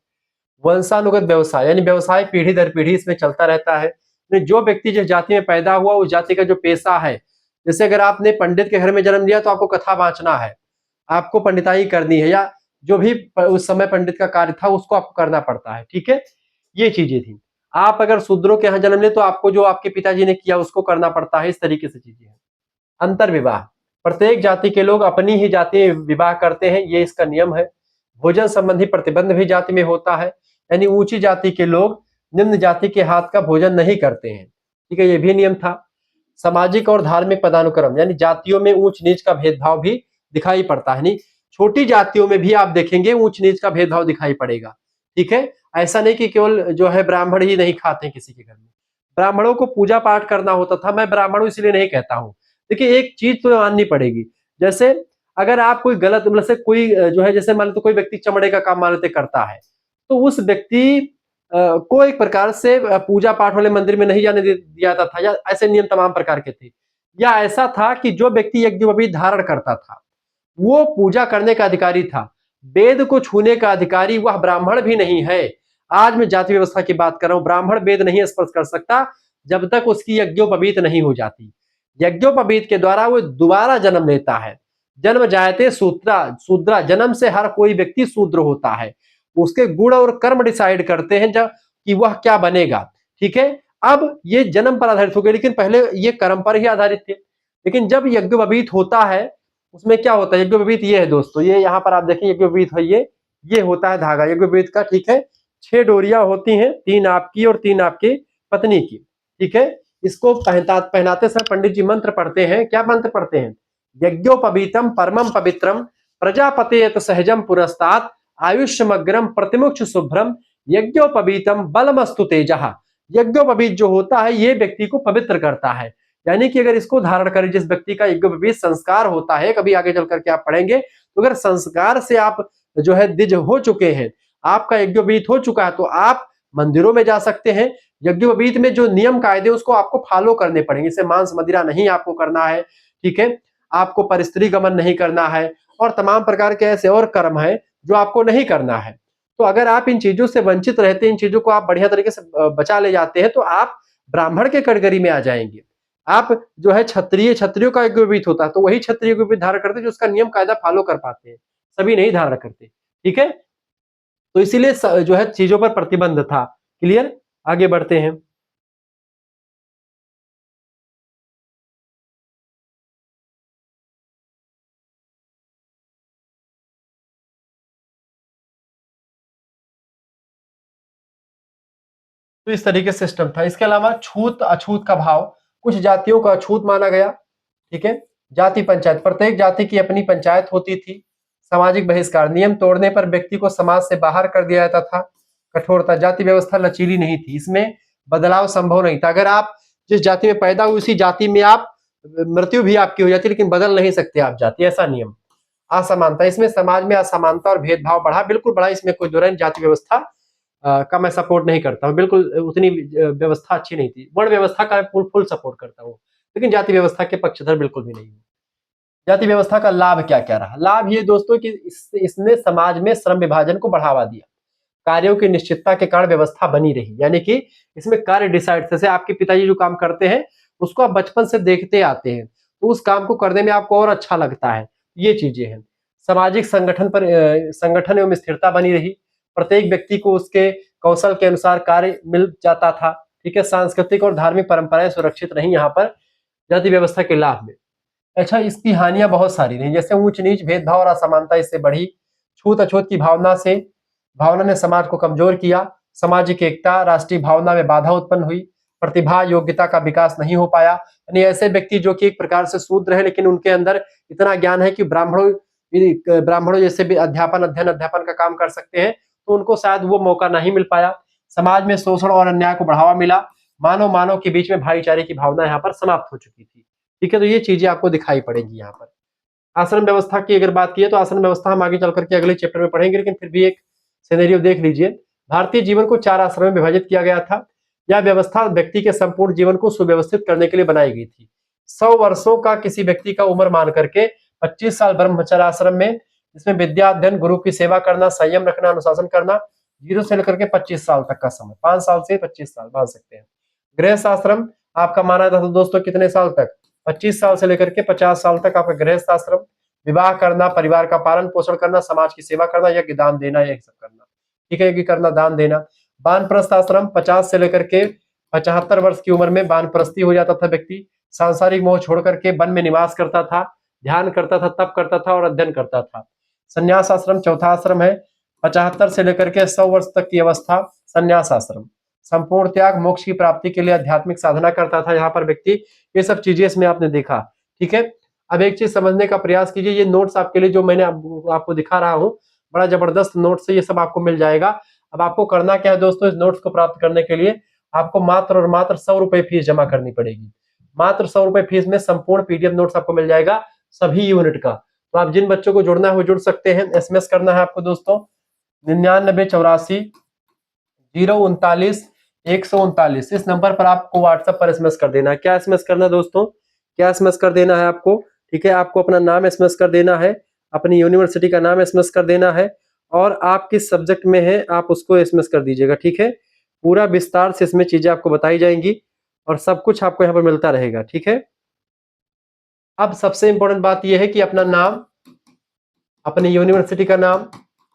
वंशानुगत व्यवसाय यानी व्यवसाय पीढ़ी दर पीढ़ी इसमें चलता रहता है। जो व्यक्ति जिस जाति में पैदा हुआ उस जाति का जो पेशा है, जैसे अगर आपने पंडित के घर में जन्म लिया तो आपको कथा बांचना है, आपको पंडिताई करनी है, या जो भी उस समय पंडित का कार्य था उसको आपको करना पड़ता है। ठीक है, ये चीजें थी। आप अगर शूद्रों के यहाँ जन्म ले तो आपको जो आपके पिताजी ने किया उसको करना पड़ता है। इस तरीके से चीजें हैं। अंतर विवाह, प्रत्येक जाति के लोग अपनी ही जाति में विवाह करते हैं, ये इसका नियम है। भोजन संबंधी प्रतिबंध भी जाति में होता है, यानी ऊंची जाति के लोग निम्न जाति के हाथ का भोजन नहीं करते हैं, ठीक है, ये भी नियम था। सामाजिक और धार्मिक पदानुक्रम, यानी जातियों में ऊंच नीच का भेदभाव भी दिखाई पड़ता है, नहीं छोटी जातियों में भी आप देखेंगे ऊंच नीच का भेदभाव दिखाई पड़ेगा, ठीक है। ऐसा नहीं कि केवल जो है ब्राह्मण ही नहीं खाते हैं किसी के घर में, ब्राह्मणों को पूजा पाठ करना होता था। मैं ब्राह्मण हूं इसलिए नहीं कहता हूं। देखिए एक चीज तो माननी पड़ेगी, जैसे अगर आप कोई गलत मतलब से कोई जो है जैसे मान लो तो कोई व्यक्ति चमड़े का काम मान लेते करता है, तो उस व्यक्ति को एक प्रकार से पूजा पाठ वाले मंदिर में नहीं जाने दिया जाता था, या ऐसे नियम तमाम प्रकार के थे। या ऐसा था कि जो व्यक्ति यज्ञोपवीत धारण करता था वो पूजा करने का अधिकारी था, वेद को छूने का अधिकारी वह ब्राह्मण भी नहीं है। आज मैं जाति व्यवस्था की बात कर रहा हूं, ब्राह्मण वेद नहीं स्पर्श कर सकता जब तक उसकी यज्ञोपवीत नहीं हो जाती। यज्ञोपवीत के द्वारा वो दोबारा जन्म लेता है। जन्म जायते शूद्रा, शूद्रा जन्म से हर कोई व्यक्ति शूद्र होता है। उसके गुण और कर्म डिसाइड करते हैं जब कि वह क्या बनेगा, ठीक है। अब ये जन्म पर आधारित हो गया, लेकिन पहले ये कर्म पर ही आधारित थे। लेकिन जब यज्ञोपवीत होता है उसमें क्या होता है, यज्ञोपवीत ये है दोस्तों, ये यहाँ पर आप देखें यज्ञोपवीत है, ये होता है धागा यज्ञोपवीत का, ठीक है। 6 डोरियां होती हैं, 3 आपकी और 3 आपकी पत्नी की, ठीक है। इसको पहनाते समय पंडित जी मंत्र पढ़ते हैं। क्या मंत्र पढ़ते हैं? यज्ञोपवीतम परमम पवित्रम प्रजापतेत सहजम पुरस्तात् आयुष्यमग्रम प्रतिमुक्ष शुभ्रम यज्ञोपवीतम बलमस्तु तेजः। यज्ञोपवीत जो होता है ये व्यक्ति को पवित्र करता है, यानी कि अगर इसको धारण करें जिस व्यक्ति का यज्ञोपवीत संस्कार होता है, कभी आगे चल करके आप पढ़ेंगे, तो अगर संस्कार से आप जो है द्विज हो चुके हैं, आपका यज्ञोपवीत हो चुका है, तो आप मंदिरों में जा सकते हैं। यज्ञोपवीत में जो नियम कायदे उसको आपको फॉलो करने पड़ेंगे, जैसे मांस मदिरा नहीं आपको करना है, ठीक है, आपको परिस्त्री गमन नहीं करना है, और तमाम प्रकार के ऐसे और कर्म है जो आपको नहीं करना है। तो अगर आप इन चीजों से वंचित रहते हैं, इन चीजों को आप बढ़िया तरीके से बचा ले जाते हैं, तो आप ब्राह्मण के कैटेगरी में आ जाएंगे। आप जो है क्षत्रिय, क्षत्रियों का यज्ञोपवीत होता है, तो वही क्षत्रिय यज्ञोपवीत धारण करते जो उसका नियम कायदा फॉलो कर पाते हैं, सभी नहीं धारण करते, ठीक है। तो इसीलिए जो है चीजों पर प्रतिबंध था। क्लियर, आगे बढ़ते हैं। तो इस तरीके से सिस्टम था। इसके अलावा छूत अछूत का भाव, कुछ जातियों का अछूत माना गया, ठीक है। जाति पंचायत, प्रत्येक जाति की अपनी पंचायत होती थी। सामाजिक बहिष्कार, नियम तोड़ने पर व्यक्ति को समाज से बाहर कर दिया जाता था। कठोरता, जाति व्यवस्था लचीली नहीं थी, इसमें बदलाव संभव नहीं था। अगर आप जिस जाति में पैदा हुए उसी जाति में आप मृत्यु भी आपकी हो जाती, लेकिन बदल नहीं सकते आप जाति, ऐसा नियम। असमानता, इसमें समाज में असमानता और भेदभाव बढ़ा, बिल्कुल बढ़ा, इसमें कोई दो राय, जाति व्यवस्था का मैं सपोर्ट नहीं करता हूँ, बिल्कुल उतनी व्यवस्था अच्छी नहीं थी। वर्ण व्यवस्था का फुल फुल सपोर्ट करता हूँ, लेकिन जाति व्यवस्था के पक्षधर बिल्कुल भी नहीं हूँ। जाति व्यवस्था का लाभ क्या क्या रहा? लाभ ये दोस्तों कि इसने समाज में श्रम विभाजन को बढ़ावा दिया, कार्यों की निश्चितता के कारण व्यवस्था बनी रही, यानी कि इसमें कार्य डिसाइड, जैसे आपके पिताजी जो काम करते हैं उसको आप बचपन से देखते आते हैं, तो उस काम को करने में आपको और अच्छा लगता है, ये चीजें हैं। सामाजिक संगठन एवं स्थिरता बनी रही, प्रत्येक व्यक्ति को उसके कौशल के अनुसार कार्य मिल जाता था, ठीक है। सांस्कृतिक और धार्मिक परंपराएं सुरक्षित रही यहाँ पर जाति व्यवस्था के लाभ में। अच्छा, इसकी हानियां बहुत सारी रही, जैसे ऊंच नीच, भेदभाव और असमानता इससे बढ़ी। छूत अछूत की भावना ने समाज को कमजोर किया। सामाजिक एकता, राष्ट्रीय भावना में बाधा उत्पन्न हुई। प्रतिभा योग्यता का विकास नहीं हो पाया, यानी ऐसे व्यक्ति जो कि एक प्रकार से शूद्र है लेकिन उनके अंदर इतना ज्ञान है कि ब्राह्मणों जैसे भी अध्यापन का काम कर सकते हैं, तो उनको शायद वो मौका नहीं मिल पाया। समाज में शोषण और अन्याय को बढ़ावा मिला। मानव मानव के बीच में भाईचारे की भावना यहाँ पर समाप्त हो चुकी थी, ठीक है। तो ये चीजें आपको दिखाई पड़ेंगी यहाँ पर। आश्रम व्यवस्था की अगर बात की तो आश्रम व्यवस्था हम आगे चल करके अगले चैप्टर में पढ़ेंगे, लेकिन फिर भी एक सिनेरियो देख लीजिए। भारतीय जीवन को 4 आश्रम में विभाजित किया गया था। यह व्यवस्था व्यक्ति के संपूर्ण जीवन को सुव्यवस्थित करने के लिए बनाई गई थी। 100 वर्षों का किसी व्यक्ति का उम्र मान करके 25 साल ब्रह्मचर्य आश्रम में, जिसमें विद्या अध्ययन, गुरु की सेवा करना, संयम रखना, अनुशासन करना, 0 से लेकर के 25 साल तक का समय, 5 साल से 25 साल मान सकते हैं। गृहस्थ आश्रम आपका माना था दोस्तों कितने साल तक? 25 साल से लेकर के 50 साल तक आपका गृहस्थ आश्रम। विवाह करना, परिवार का पालन पोषण करना, समाज की सेवा करना, यज्ञ दान देना, यही सब करना, ठीक है, यज्ञ करना, दान देना। वानप्रस्थ आश्रम 50 से लेकर के 75 वर्ष की उम्र में वानप्रस्थी हो जाता था व्यक्ति। सांसारिक मोह छोड़ करके वन में निवास करता था। ध्यान करता था, तप करता था और अध्ययन करता था। संन्यास आश्रम चौथा आश्रम है। 75 से लेकर के 100 वर्ष तक की अवस्था संन्यास आश्रम। संपूर्ण त्याग मोक्ष की प्राप्ति के लिए आध्यात्मिक साधना करता था यहाँ पर व्यक्ति। ये सब चीजें इसमें आपने देखा, ठीक है। अब एक चीज समझने का प्रयास कीजिए, ये नोट्स आपके लिए जो मैंने आपको दिखा रहा हूँ, बड़ा जबरदस्त नोट्स है, ये सब आपको मिल जाएगा। अब आपको करना क्या है दोस्तों, इस नोट्स को प्राप्त करने के लिए आपको मात्र और मात्र 100 रुपए फीस जमा करनी पड़ेगी। मात्र 100 रुपए फीस में संपूर्ण पीडीएफ नोट्स आपको मिल जाएगा सभी यूनिट का। तो आप जिन बच्चों को जुड़ना है वो जुड़ सकते हैं। एसएमएस करना है आपको दोस्तों 9984 039 139, इस नंबर पर आपको व्हाट्सएप पर एसएमएस कर देना है। क्या एसएमएस करना है दोस्तों, क्या एसएमएस कर देना है आपको, ठीक है। आपको अपना नाम एसएमएस कर देना है, अपनी यूनिवर्सिटी का नाम एसएमएस कर देना है, और आप किस सब्जेक्ट में है आप उसको एसएमएस कर दीजिएगा, ठीक है। पूरा विस्तार से इसमें चीजें आपको बताई जाएंगी और सब कुछ आपको यहाँ पर मिलता रहेगा, ठीक है। अब सबसे इंपॉर्टेंट बात यह है कि अपना नाम, अपनी यूनिवर्सिटी का नाम,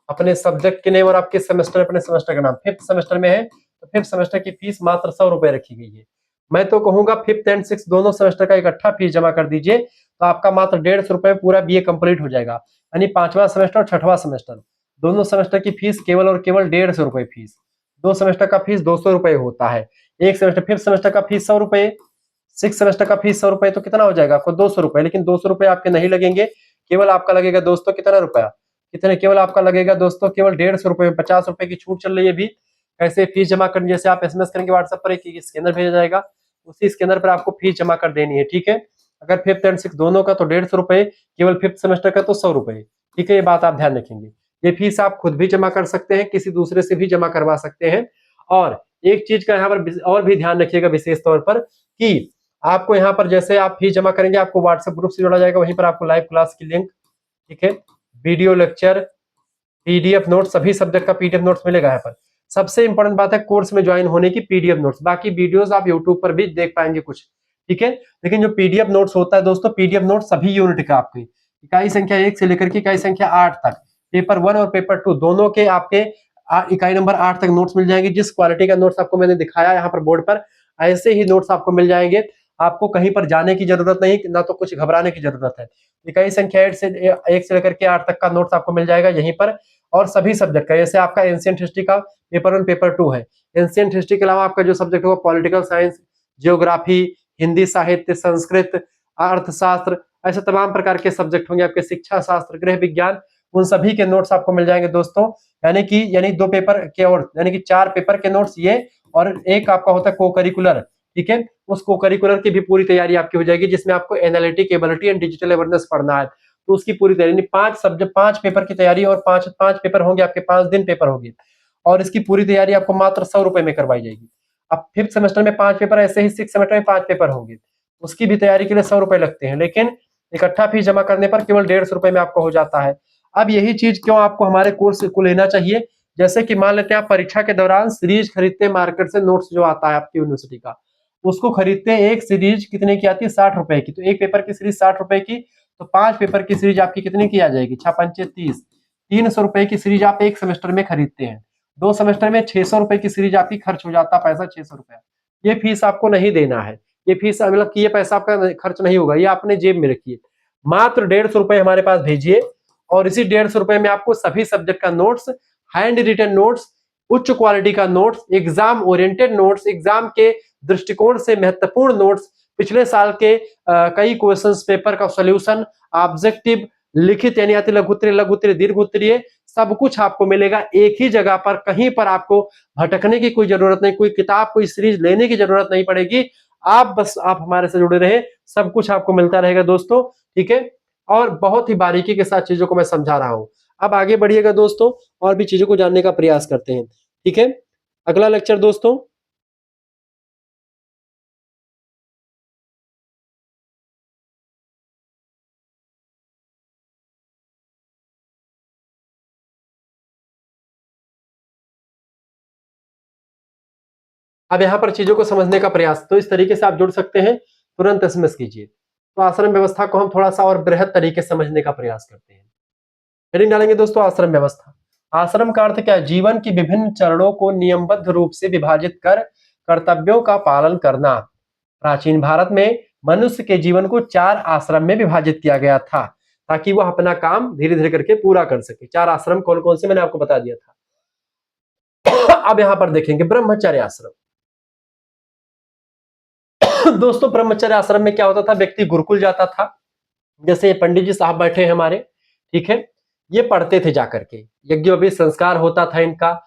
अपने सब्जेक्ट के नेम और आपके सेमेस्टर, अपने सेमेस्टर का नाम। 5th सेमेस्टर में है तो 5th सेमेस्टर की फीस मात्र 100 रुपए रखी गई है। मैं तो कहूंगा 5th एंड 6th दोनों सेमेस्टर का इकट्ठा फीस जमा कर दीजिए, तो आपका मात्र 150 रुपए पूरा बीए कंप्लीट हो जाएगा। यानी 5वां सेमेस्टर और 6वां सेमेस्टर दोनों सेमेस्टर की फीस केवल और केवल 150 रुपए फीस। 2 सेमेस्टर का फीस 200 रुपए होता है। एक सेमेस्टर 5th सेमेस्टर का फीस 100 रुपए, 6th सेमेस्टर का फीस 100 रुपए, तो कितना हो जाएगा आपको 200 रुपए। लेकिन 200 रुपए आपके नहीं लगेंगे, केवल आपका लगेगा दोस्तों कितना रुपया, कितने, केवल आपका लगेगा दोस्तों केवल 150 रुपए में। 50 रुपए की छूट चल रही है अभी। कैसे फीस जमा करनी, जैसे आप एसएमएस करेंगे व्हाट्सएप पर एक स्कैनर भेजा जाएगा, उसी स्कैनर पर आपको फीस जमा कर देनी है, ठीक है। अगर 5th एंड 6th दोनों का तो 150 रुपए, केवल 5th सेमेस्टर का तो 100 रुपए, ठीक है। ये बात आप ध्यान रखेंगे। ये फीस आप खुद भी जमा कर सकते हैं, किसी दूसरे से भी जमा करवा सकते हैं। और एक चीज का यहाँ पर और भी ध्यान रखिएगा विशेष तौर पर, कि आपको यहाँ पर जैसे आप फीस जमा करेंगे आपको व्हाट्सएप ग्रुप से जोड़ा जाएगा, वहीं पर आपको लाइव क्लास की लिंक, ठीक है, वीडियो लेक्चर, पीडीएफ नोट्स, सभी सब्जेक्ट का पीडीएफ नोट्स मिलेगा यहाँ पर। सबसे इंपॉर्टेंट बात है कोर्स में ज्वाइन होने की पीडीएफ नोट्स। बाकी वीडियोस आप यूट्यूब पर भी देख पाएंगे कुछ, ठीक है। लेकिन जो पीडीएफ नोट्स होता है दोस्तों, पीडीएफ नोट्स सभी यूनिट का आपके इकाई संख्या 1 से लेकर के इकाई संख्या 8 तक, पेपर 1 और पेपर 2 दोनों के आपके इकाई नंबर 8 तक नोट्स मिल जाएंगे। जिस क्वालिटी का नोट्स आपको मैंने दिखाया यहाँ पर बोर्ड पर, ऐसे ही नोट्स आपको मिल जाएंगे। आपको कहीं पर जाने की जरूरत नहीं, ना तो कुछ घबराने की जरूरत है। इकाई संख्या 1 से लेकर के 8 तक का नोट्स आपको मिल जाएगा यहीं पर, और सभी सब्जेक्ट का। जैसे आपका एंशिएंट हिस्ट्री का पेपर 1 पेपर 2 है, एंशिएंट हिस्ट्री के अलावा आपका जो सब्जेक्ट होगा पॉलिटिकल साइंस, जियोग्राफी, हिंदी साहित्य, संस्कृत, अर्थशास्त्र, ऐसे तमाम प्रकार के सब्जेक्ट होंगे आपके, शिक्षा शास्त्र, गृह विज्ञान, उन सभी के नोट्स आपको मिल जाएंगे दोस्तों। यानी 2 पेपर के, और यानी कि 4 पेपर के नोट्स ये, और एक आपका होता है को करिकुलर, ठीक है। उस को करिकुलर की भी पूरी तैयारी आपकी हो जाएगी, जिसमें आपको analytic ability and digital awareness पढ़ना है, तो उसकी पूरी तैयारी। 5 सब्जेक्ट 5 पेपर की तैयारी, और 5 पेपर होंगे आपके, 5 दिन पेपर होंगे, और इसकी पूरी तैयारी आपको मात्र 100 रुपए में करवाई जाएगी। अब 5th सेमेस्टर में 5 पेपर, ऐसे ही 6th सेमेस्टर में 5 पेपर होंगे, उसकी भी तैयारी के लिए 100 रुपए लगते हैं, लेकिन इकट्ठा फीस जमा करने पर केवल 150 रुपए में आपको हो जाता है। अब यही चीज क्यों आपको हमारे कोर्स को लेना चाहिए, जैसे कि मान लेते हैं आप परीक्षा के दौरान सीरीज खरीदते हैं मार्केट से, नोट्स जो आता है आपकी यूनिवर्सिटी का, उसको खरीदते हैं। एक सीरीज कितने की आती है, 60 रुपए की, तो एक पेपर की सीरीज 60 रुपए की, तो 5 पेपर की सीरीज आपकी कितने की आ जाएगी, 6×5 = 30, 300 रुपए की सीरीज आप एक सेमेस्टर में खरीदते हैं। 2 सेमेस्टर में 600 रुपए की सीरीज आपकी खर्च हो जाता है, पैसा 600 रुपया। ये फीस आपको नहीं देना है, ये फीस मतलब कि ये पैसा आपका खर्च नहीं होगा, ये अपने जेब में रखिए। मात्र 150 रुपए हमारे पास भेजिए, और इसी 150 रुपए में आपको सभी सब्जेक्ट का नोट्स, हैंड रिटन नोट्स, उच्च क्वालिटी का notes, exam oriented notes, exam के दृष्टिकोण से महत्वपूर्ण नोट्स, पिछले साल के कई क्वेश्चंस पेपर का सॉल्यूशन, ऑब्जेक्टिव, लिखित यानी अति लघुत्तरीय, लघुत्तरीय, दीर्घोत्तरीय, सब कुछ आपको मिलेगा एक ही जगह पर। कहीं पर आपको भटकने की कोई जरूरत नहीं, कोई किताब, कोई सीरीज लेने की जरूरत नहीं पड़ेगी। आप हमारे से जुड़े रहे, सब कुछ आपको मिलता रहेगा दोस्तों, ठीक है। और बहुत ही बारीकी के साथ चीजों को मैं समझा रहा हूं। अब आगे बढ़िएगा दोस्तों, और भी चीजों को जानने का प्रयास करते हैं, ठीक है। अगला लेक्चर दोस्तों, अब यहाँ पर चीजों को समझने का प्रयास, तो इस तरीके से आप जुड़ सकते हैं, तुरंत एसएमएस कीजिए। तो आश्रम व्यवस्था को हम थोड़ा सा और बृहद तरीके से समझने का प्रयास करते हैं। हेडिंग डालेंगे दोस्तों, आश्रम व्यवस्था। आश्रम का अर्थ क्या है, जीवन की विभिन्न चरणों को नियमबद्ध रूप से विभाजित कर कर्तव्यों का पालन करना। प्राचीन भारत में मनुष्य के जीवन को 4 आश्रम में विभाजित किया गया था ताकि वह अपना काम धीरे धीरे करके पूरा कर सके। 4 आश्रम कौन कौन से मैंने आपको बता दिया था। अब यहां पर देखेंगे ब्रह्मचर्य आश्रम। दोस्तों ब्रह्मचर्य आश्रम में क्या होता था, व्यक्ति गुरुकुल जाता था, जैसे ये पंडित जी साहब बैठे हैं हमारे, ठीक है, ये पढ़ते थे जाकर के, यज्ञोपवीत संस्कार होता था इनका,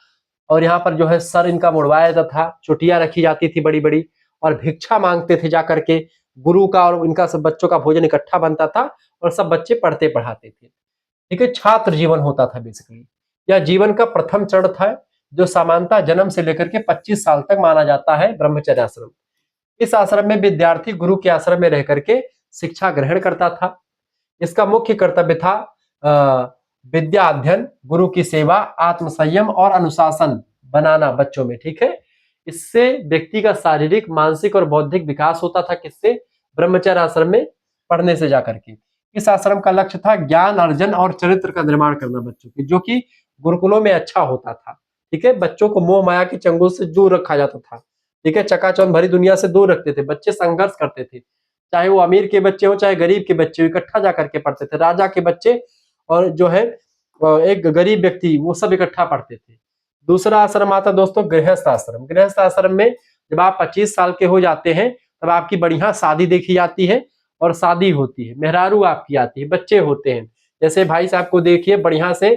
और यहाँ पर जो है सर इनका मुड़वाया जाता था, चुटिया रखी जाती थी बड़ी बड़ी, और भिक्षा मांगते थे जाकर के गुरु का, और इनका सब बच्चों का भोजन इकट्ठा बनता था और सब बच्चे पढ़ते पढ़ाते थे। ठीक है, छात्र जीवन होता था बेसिकली। यह जीवन का प्रथम चरण था जो सामान्यतः जन्म से लेकर के 25 साल तक माना जाता है ब्रह्मचर्य आश्रम। इस आश्रम में विद्यार्थी गुरु के आश्रम में रह करके शिक्षा ग्रहण करता था। इसका मुख्य कर्तव्य था विद्या अध्ययन, गुरु की सेवा, आत्म संयम और अनुशासन बनाना बच्चों में। ठीक है, इससे व्यक्ति का शारीरिक, मानसिक और बौद्धिक विकास होता था। किससे? ब्रह्मचर्य आश्रम में पढ़ने से जाकर के। इस आश्रम का लक्ष्य था ज्ञान अर्जन और चरित्र का निर्माण करना बच्चों की, जो कि गुरुकुलों में अच्छा होता था। ठीक है, बच्चों को मोह माया के चंगुल से दूर रखा जाता था। ठीक है, चकाचौंध भरी दुनिया से दूर रखते थे, बच्चे संघर्ष करते थे, चाहे वो अमीर के बच्चे हो चाहे गरीब के बच्चे हो, इकट्ठा जाकर के पढ़ते थे। राजा के बच्चे और जो है एक गरीब व्यक्ति, वो सब इकट्ठा पढ़ते थे। दूसरा आश्रम आता दोस्तों गृहस्थ आश्रम। गृहस्थ आश्रम में जब आप 25 साल के हो जाते हैं तब आपकी बढ़िया शादी देखी जाती है और शादी होती है, मेहरारू आपकी आती है, बच्चे होते हैं। जैसे भाई साहब को देखिए, बढ़िया से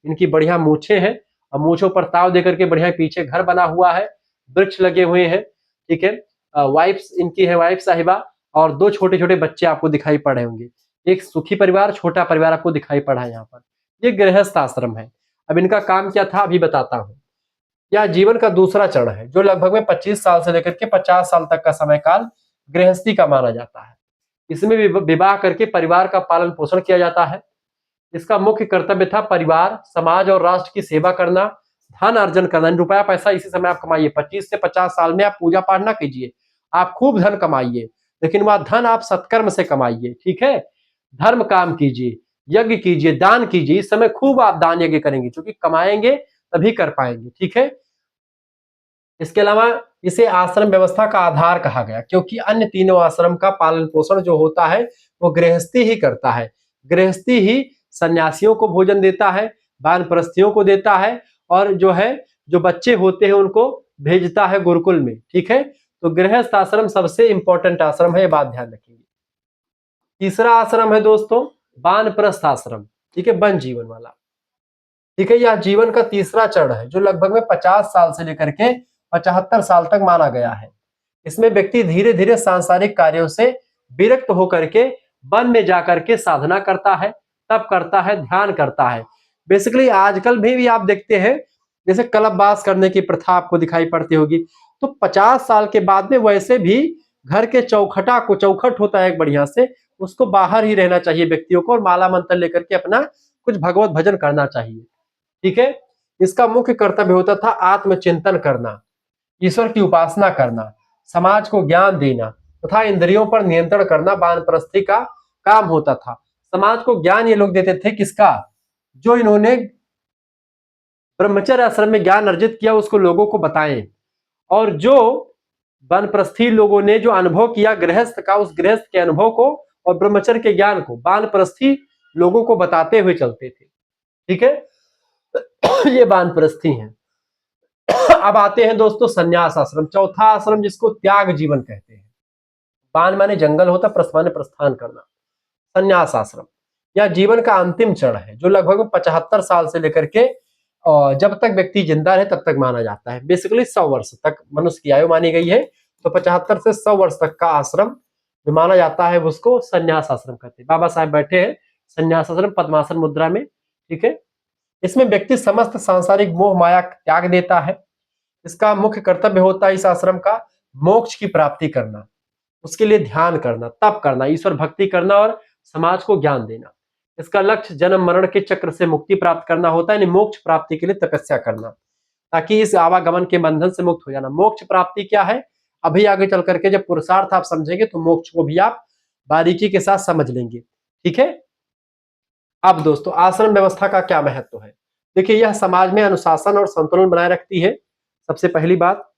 इनकी बढ़िया मूछें हैं और मूछों पर ताव देकर के बढ़िया पीछे घर बना हुआ है, वृक्ष लगे हुए हैं। ठीक है, वाइफ इनकी है, वाइफ साहिबा, और 2 छोटे छोटे बच्चे आपको दिखाई पड़े होंगे। एक सुखी परिवार, छोटा परिवार आपको दिखाई पड़ा है यहाँ पर। ये गृहस्थ आश्रम है। अब इनका काम क्या था अभी बताता हूँ। यह जीवन का दूसरा चरण है जो लगभग में 25 साल से लेकर के 50 साल तक का समय काल गृहस्थी का माना जाता है। इसमें विवाह करके परिवार का पालन पोषण किया जाता है। इसका मुख्य कर्तव्य था परिवार, समाज और राष्ट्र की सेवा करना, धन अर्जन करना। रुपया पैसा इसी समय आप कमाइए। 25 से 50 साल में आप पूजा पाठ ना कीजिए, आप खूब धन कमाइए, लेकिन वह धन आप सत्कर्म से कमाइए। ठीक है, धर्म काम कीजिए, यज्ञ कीजिए, दान कीजिए। इस समय खूब आप दान यज्ञ करेंगे, क्योंकि कमाएंगे तभी कर पाएंगे। ठीक है, इसके अलावा इसे आश्रम व्यवस्था का आधार कहा गया, क्योंकि अन्य तीनों आश्रम का पालन पोषण जो होता है वो गृहस्थी ही करता है। गृहस्थी ही सन्यासियों को भोजन देता है, वानप्रस्थियों को देता है, और जो है जो बच्चे होते हैं उनको भेजता है गुरुकुल में। ठीक है, तो गृहस्थ आश्रम सबसे इंपॉर्टेंट आश्रम है, ये बात ध्यान रखिए। तीसरा आश्रम है दोस्तों वानप्रस्थ आश्रम। ठीक है, वन जीवन वाला। ठीक है, यह जीवन का तीसरा चरण है जो लगभग में 50 साल से लेकर के 75 साल तक माना गया है। इसमें व्यक्ति धीरे धीरे सांसारिक कार्यों से विरक्त होकर के वन में जाकर के साधना करता है, तप करता है, ध्यान करता है। बेसिकली आजकल भी आप देखते हैं जैसे कल्पवास करने की प्रथा आपको दिखाई पड़ती होगी, तो 50 साल के बाद में वैसे भी घर के चौखट होता है एक बढ़िया से, उसको बाहर ही रहना चाहिए व्यक्तियों को, और माला मंत्र लेकर के अपना कुछ भगवत भजन करना चाहिए। ठीक है, इसका मुख्य कर्तव्य होता था आत्मचिंतन करना, ईश्वर की उपासना करना, समाज को ज्ञान देना तथा इंद्रियों पर नियंत्रण करना वानप्रस्थी का काम होता था। समाज को ज्ञान ये लोग देते थे, किसका? जो इन्होंने ब्रह्मचर्य आश्रम में ज्ञान अर्जित किया उसको लोगों को बताएं, और जो वानप्रस्थी लोगों ने जो अनुभव किया गृहस्थ का, उस गृहस्थ के अनुभव को और ब्रह्मचर्य के ज्ञान को वानप्रस्थी लोगों को बताते हुए चलते थे। ठीक है, ये वानप्रस्थी हैं। अब आते हैं दोस्तों संन्यास आश्रम, चौथा आश्रम जिसको त्याग जीवन कहते हैं। वान माने जंगल होता, प्रस्थ माने प्रस्थान करना। संन्यास आश्रम यह जीवन का अंतिम चरण है जो लगभग 75 साल से लेकर के जब तक व्यक्ति जिंदा रहे तब तक माना जाता है। बेसिकली 100 वर्ष तक मनुष्य की आयु मानी गई है, तो 75 से 100 वर्ष तक का आश्रम जो माना जाता है उसको संन्यास आश्रम कहते हैं। बाबा साहब बैठे हैं संन्यास आश्रम पद्मासन मुद्रा में। ठीक है, इसमें व्यक्ति समस्त सांसारिक मोह माया त्याग देता है। इसका मुख्य कर्तव्य होता है इस आश्रम का मोक्ष की प्राप्ति करना, उसके लिए ध्यान करना, तप करना, ईश्वर भक्ति करना और समाज को ज्ञान देना। इसका लक्ष्य जन्म मरण के चक्र से मुक्ति प्राप्त करना होता है, यानी मोक्ष प्राप्ति के लिए तपस्या करना, ताकि इस आवागमन के बंधन से मुक्त हो जाना। मोक्ष प्राप्ति क्या है, अभी आगे चल करके जब पुरुषार्थ आप समझेंगे तो मोक्ष को भी आप बारीकी के साथ समझ लेंगे। ठीक है, अब दोस्तों आश्रम व्यवस्था का क्या महत्व है? देखिए, यह समाज में अनुशासन और संतुलन बनाए रखती है, सबसे पहली बात।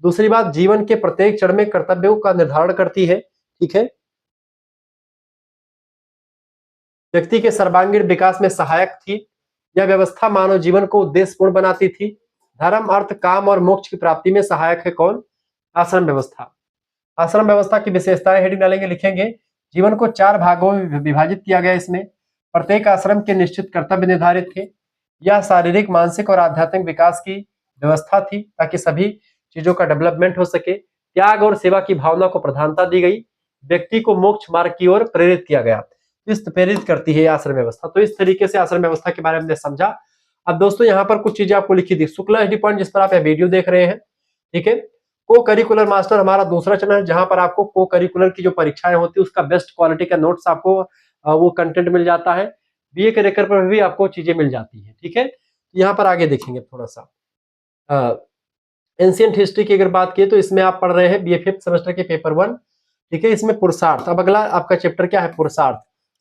दूसरी बात, जीवन के प्रत्येक चरण में कर्तव्यों का निर्धारण करती है। ठीक है, व्यक्ति के सर्वांगीण विकास में सहायक थी। यह व्यवस्था मानव जीवन को उद्देश्यपूर्ण बनाती थी। धर्म, अर्थ, काम और मोक्ष की प्राप्ति में सहायक है कौन? आश्रम व्यवस्था। आश्रम व्यवस्था की विशेषताएं हेडिंग डालेंगे, लिखेंगे जीवन को 4 भागों में विभाजित किया गया। इसमें प्रत्येक आश्रम के निश्चित कर्तव्य निर्धारित थे। यह शारीरिक, मानसिक और आध्यात्मिक विकास की व्यवस्था थी ताकि सभी चीजों का डेवलपमेंट हो सके। त्याग और सेवा की भावना को प्रधानता दी गई। व्यक्ति को मोक्ष मार्ग की ओर प्रेरित किया गया। इस प्रेरित करती है आश्रम व्यवस्था। तो इस तरीके से आश्रम व्यवस्था के बारे में हमने समझा। अब दोस्तों यहाँ पर कुछ चीजें आपको लिखी थी। शुक्ला एचडी पॉइंट जिस पर आप यह वीडियो देख रहे हैं, ठीक है, को करिकुलर मास्टर हमारा दूसरा चैनल है, जहां पर आपको को करिकुलर की जो परीक्षाएं होती है उसका बेस्ट क्वालिटी का नोट्स आपको वो कंटेंट मिल जाता है। बीए के रेकर पर भी आपको चीजें मिल जाती है, ठीक है। यहाँ पर आगे देखेंगे थोड़ा सा एंशिएंट हिस्ट्री की अगर बात की तो इसमें आप पढ़ रहे हैं बीए 5th सेमेस्टर के पेपर 1, ठीक है। इसमें पुरुषार्थ, अब अगला आपका चैप्टर क्या है? पुरुषार्थ।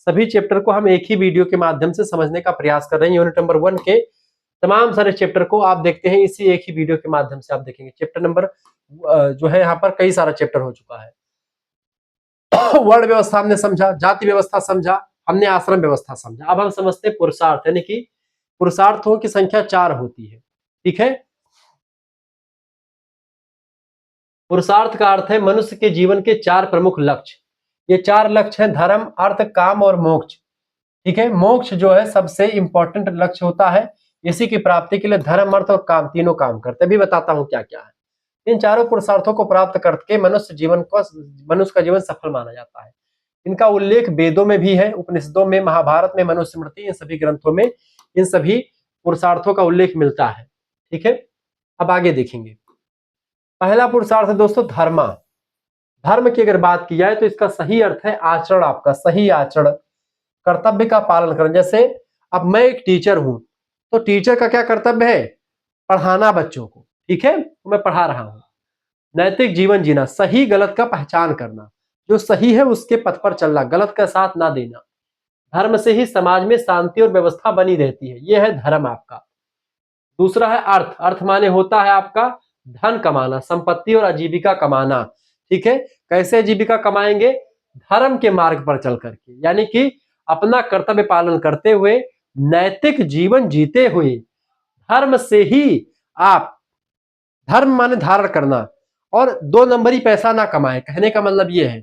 सभी चैप्टर को हम एक ही वीडियो के माध्यम से समझने का प्रयास कर रहे हैं। यूनिट नंबर 1 के तमाम सारे चैप्टर को आप देखते हैं इसी एक ही वीडियो के माध्यम से। आप देखेंगे चैप्टर नंबर जो है यहाँ पर कई सारा चैप्टर हो चुका है। वर्ण व्यवस्था हमने समझा, जाति व्यवस्था समझा, हमने आश्रम व्यवस्था समझा। अब हम समझते हैं पुरुषार्थ, यानी कि पुरुषार्थों की संख्या 4 होती है, ठीक है। पुरुषार्थ का अर्थ है मनुष्य के जीवन के 4 प्रमुख लक्ष्य। ये 4 लक्ष्य हैं धर्म, अर्थ, काम और मोक्ष, ठीक है। मोक्ष जो है सबसे इंपॉर्टेंट लक्ष्य होता है। इसी की प्राप्ति के लिए धर्म, अर्थ और काम तीनों काम करते हैं। अभी बताता हूं क्या क्या है। इन चारों पुरुषार्थों को प्राप्त करके मनुष्य का जीवन सफल माना जाता है। इनका उल्लेख वेदों में भी है, उपनिषदों में, महाभारत में, मनुस्मृति, इन सभी ग्रंथों में इन सभी पुरुषार्थों का उल्लेख मिलता है, ठीक है। अब आगे देखेंगे। पहला पुरुषार्थ है दोस्तों धर्म। धर्म की अगर बात की जाए तो इसका सही अर्थ है आचरण, आपका सही आचरण, कर्तव्य का पालन करना। जैसे अब मैं एक टीचर हूं तो टीचर का क्या कर्तव्य है? पढ़ाना बच्चों को, ठीक है, तो मैं पढ़ा रहा हूं। नैतिक जीवन जीना, सही गलत का पहचान करना, जो सही है उसके पथ पर चलना, गलत का साथ ना देना। धर्म से ही समाज में शांति और व्यवस्था बनी रहती है, यह है धर्म आपका। दूसरा है अर्थ। अर्थ माने होता है आपका धन कमाना, संपत्ति और आजीविका कमाना, ठीक है। कैसे आजीविका कमाएंगे? धर्म के मार्ग पर चल करके, यानी कि अपना कर्तव्य पालन करते हुए, नैतिक जीवन जीते हुए। धर्म से ही आप, धर्म माने धारण करना, और 2 नंबरी पैसा ना कमाए। कहने का मतलब ये है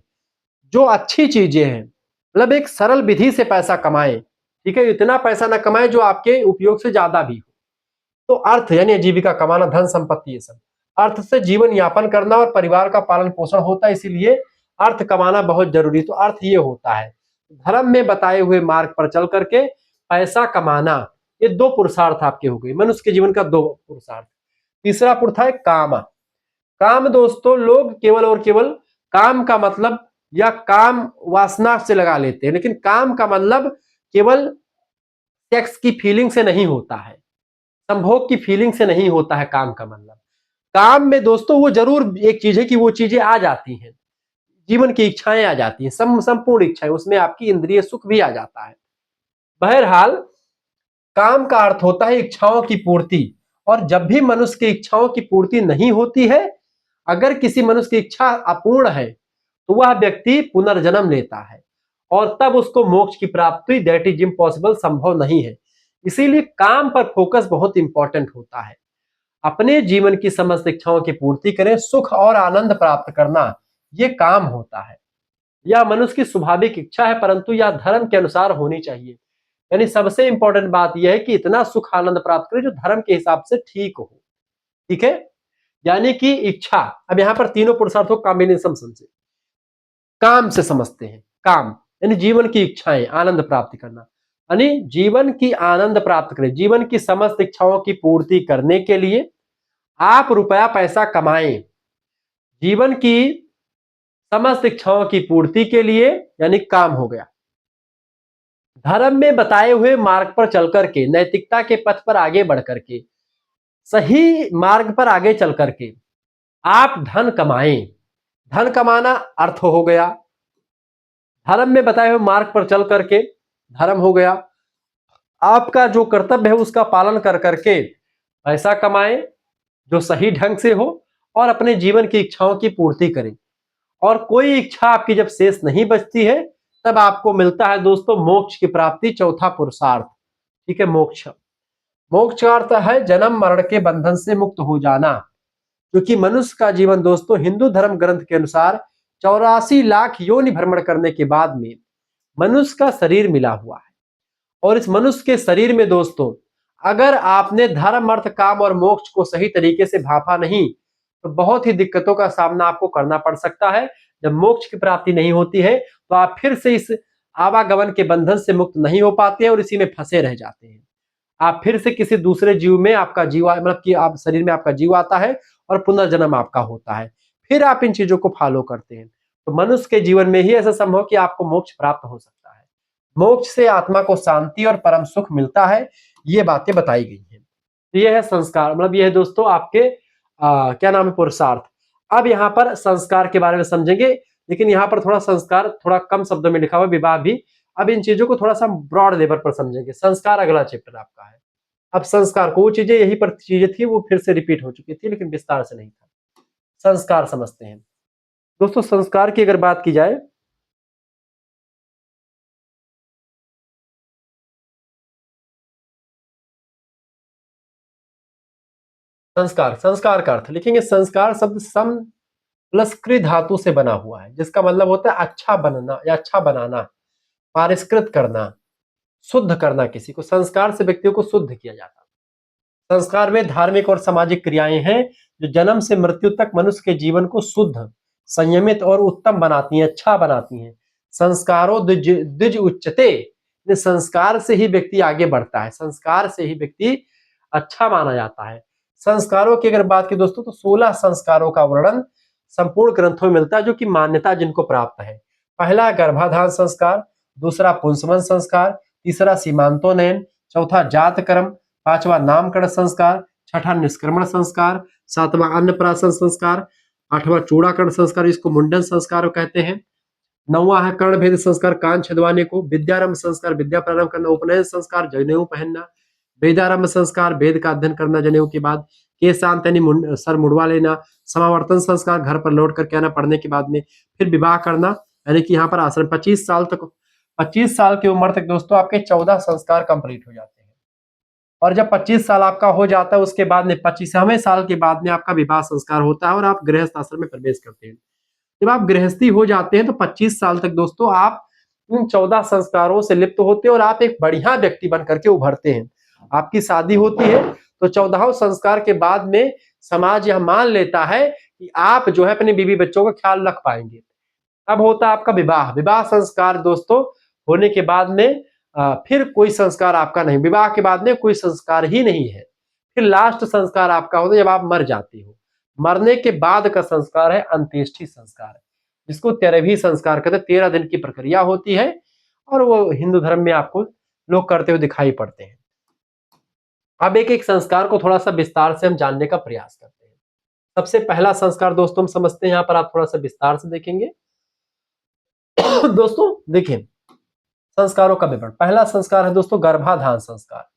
जो अच्छी चीजें हैं, मतलब एक सरल विधि से पैसा कमाए, ठीक है। इतना पैसा ना कमाए जो आपके उपयोग से ज्यादा भी हो। तो अर्थ यानी आजीविका कमाना, धन संपत्ति, ये सब। अर्थ से जीवन यापन करना और परिवार का पालन पोषण होता है, इसीलिए अर्थ कमाना बहुत जरूरी। तो अर्थ ये होता है धर्म में बताए हुए मार्ग पर चल करके पैसा कमाना। ये 2 पुरुषार्थ आपके हो गए, मनुष्य के जीवन का 2 पुरुषार्थ। तीसरा पुरुष है काम। काम दोस्तों लोग केवल और केवल काम का मतलब या काम वासना से लगा लेते हैं, लेकिन काम का मतलब केवल सेक्स की फीलिंग से नहीं होता है, संभोग की फीलिंग से नहीं होता है। काम का मतलब, काम में दोस्तों वो जरूर एक चीज है कि वो चीजें आ जाती हैं, जीवन की इच्छाएं आ जाती हैं, संपूर्ण इच्छाएं, उसमें आपकी इंद्रिय सुख भी आ जाता है। बहरहाल काम का अर्थ होता है इच्छाओं की पूर्ति, और जब भी मनुष्य की इच्छाओं की पूर्ति नहीं होती है, अगर किसी मनुष्य की इच्छा अपूर्ण है, तो वह व्यक्ति पुनर्जन्म लेता है, और तब उसको मोक्ष की प्राप्ति, दैट इज इम्पॉसिबल, संभव नहीं है। इसीलिए काम पर फोकस बहुत इंपॉर्टेंट होता है। अपने जीवन की समस्त इच्छाओं की पूर्ति करें, सुख और आनंद प्राप्त करना, यह काम होता है। यह मनुष्य की स्वाभाविक इच्छा है, परंतु यह धर्म के अनुसार होनी चाहिए। यानी सबसे इंपॉर्टेंट बात यह है कि इतना सुख आनंद प्राप्त करें जो धर्म के हिसाब से ठीक हो, ठीक है। यानी कि इच्छा, अब यहां पर तीनों पुरुषार्थों का कॉम्बिनेशन समझे। काम से समझते हैं, काम यानी जीवन की इच्छाएं, आनंद प्राप्त करना, यानी जीवन की आनंद प्राप्त करें, जीवन की समस्त इच्छाओं की पूर्ति करने के लिए आप रुपया पैसा कमाएं। जीवन की समस्त इच्छाओं की पूर्ति के लिए, यानी काम हो गया। धर्म में बताए हुए मार्ग पर चल करके, नैतिकता के पथ पर आगे बढ़ करके, सही मार्ग पर आगे चल करके आप धन कमाएं। धन कमाना अर्थ हो गया। धर्म में बताए हुए मार्ग पर चल करके धर्म हो गया। आपका जो कर्तव्य है उसका पालन कर करके पैसा कमाएं जो सही ढंग से हो, और अपने जीवन की इच्छाओं की पूर्ति करें। और कोई इच्छा आपकी जब शेष नहीं बचती है, तब आपको मिलता है दोस्तों मोक्ष की प्राप्ति, चौथा पुरुषार्थ। ठीक है, मोक्ष। मोक्ष का अर्थ है जन्म मरण के बंधन से मुक्त हो जाना, क्योंकि मनुष्य का जीवन दोस्तों हिंदू धर्म ग्रंथ के अनुसार 84 लाख योनि भ्रमण करने के बाद में मनुष्य का शरीर मिला हुआ है। और इस मनुष्य के शरीर में दोस्तों अगर आपने धर्म अर्थ काम और मोक्ष को सही तरीके से भांपा नहीं तो बहुत ही दिक्कतों का सामना आपको करना पड़ सकता है। जब मोक्ष की प्राप्ति नहीं होती है तो आप फिर से इस आवागमन के बंधन से मुक्त नहीं हो पाते हैं और इसी में फंसे रह जाते हैं। आप फिर से किसी दूसरे जीव में आपका जीव मतलब कि आप शरीर में आपका जीव आता है और पुनर्जन्म आपका होता है, फिर आप इन चीजों को फॉलो करते हैं। तो मनुष्य के जीवन में ही ऐसा संभव कि आपको मोक्ष प्राप्त हो सकता है। मोक्ष से आत्मा को शांति और परम सुख मिलता है, ये बातें बताई गई हैं। तो ये है संस्कार, मतलब ये है दोस्तों आपके क्या नाम है, पुरुषार्थ। अब यहाँ पर संस्कार के बारे में समझेंगे, लेकिन यहाँ पर थोड़ा संस्कार थोड़ा कम शब्दों में लिखा हुआ, विवाह भी। अब इन चीजों को थोड़ा सा ब्रॉड लेवल पर समझेंगे। संस्कार अगला चैप्टर आपका है। अब संस्कार को, वो चीजें यही पर चीजें थी वो फिर से रिपीट हो चुकी थी, लेकिन विस्तार से नहीं था। संस्कार समझते हैं दोस्तों। संस्कार की अगर बात की जाए, संस्कार, संस्कार का अर्थ लिखेंगे। संस्कार शब्द सम प्लस कृ धातु से बना हुआ है, जिसका मतलब होता है अच्छा बनना या अच्छा बनाना, पारिष्कृत करना, शुद्ध करना। किसी को संस्कार से व्यक्तियों को शुद्ध किया जाता है। संस्कार में धार्मिक और सामाजिक क्रियाएं हैं जो जन्म से मृत्यु तक मनुष्य के जीवन को शुद्ध, संयमित और उत्तम बनाती हैं, अच्छा बनाती हैं। संस्कारों द्विज द्विज उच्चते, संस्कार से ही व्यक्ति आगे बढ़ता है, संस्कार से ही व्यक्ति अच्छा माना जाता है। संस्कारों की अगर बात की दोस्तों तो 16 संस्कारों का वर्णन संपूर्ण ग्रंथों में मिलता है, जो कि मान्यता जिनको प्राप्त है। पहला गर्भाधान संस्कार, दूसरा पुंसवन संस्कार, तीसरा सीमांतोनयन, चौथा जात कर्म, पांचवा नामकरण संस्कार, छठा निष्क्रमण संस्कार, सातवां अन्नप्राशन संस्कार, आठवां चूड़ाकरण संस्कार, इसको मुंडन संस्कार कहते हैं। नौवां है कर्ण भेद संस्कार, कान छदवाने को। विद्यारंभ संस्कार, विद्या प्रारंभ करना। उपनयन संस्कार, जनेऊ पहनना। वेदारंभ संस्कार, वेद का अध्ययन करना जनेऊ के बाद। केशांत यानी सर मुड़वा लेना। समावर्तन संस्कार, घर पर लौट करके आना पढ़ने के बाद में। फिर विवाह करना, यानी कि यहाँ पर आश्रम 25 साल तक, 25 साल की उम्र तक दोस्तों आपके 14 संस्कार कंप्लीट हो जाते हैं। और जब 25 साल आपका हो जाता है उसके बाद में 25वें साल के बाद में आपका विवाह संस्कार होता है और आप गृहस्थ आश्रम में प्रवेश करते हैं। जब आप गृहस्थी हो जाते हैं तो 25 साल तक दोस्तों आप उन 14 संस्कारों से लिप्त होते हैं और आप एक बढ़िया व्यक्ति बन करके उभरते हैं। आपकी शादी होती है तो 14वें संस्कार के बाद में समाज यह मान लेता है कि आप जो है अपने बीवी बच्चों का ख्याल रख पाएंगे। अब होता है आपका विवाह। विवाह संस्कार दोस्तों होने के बाद में फिर कोई संस्कार आपका नहीं, विवाह के बाद में कोई संस्कार ही नहीं है। फिर लास्ट संस्कार आपका होता है जब आप मर जाते हो। मरने के बाद का संस्कार है अंत्येष्टि संस्कार, जिसको 13वीं संस्कार कहते हैं। 13 दिन की प्रक्रिया होती है और वो हिंदू धर्म में आपको लोग करते हुए दिखाई पड़ते हैं। अब एक एक संस्कार को थोड़ा सा विस्तार से हम जानने का प्रयास करते हैं। सबसे पहला संस्कार दोस्तों हम समझते हैं, यहाँ पर आप थोड़ा सा विस्तार से देखेंगे। दोस्तों देखिए संस्कारों का विवरण। पहला संस्कार है दोस्तों गर्भाधान संस्कार।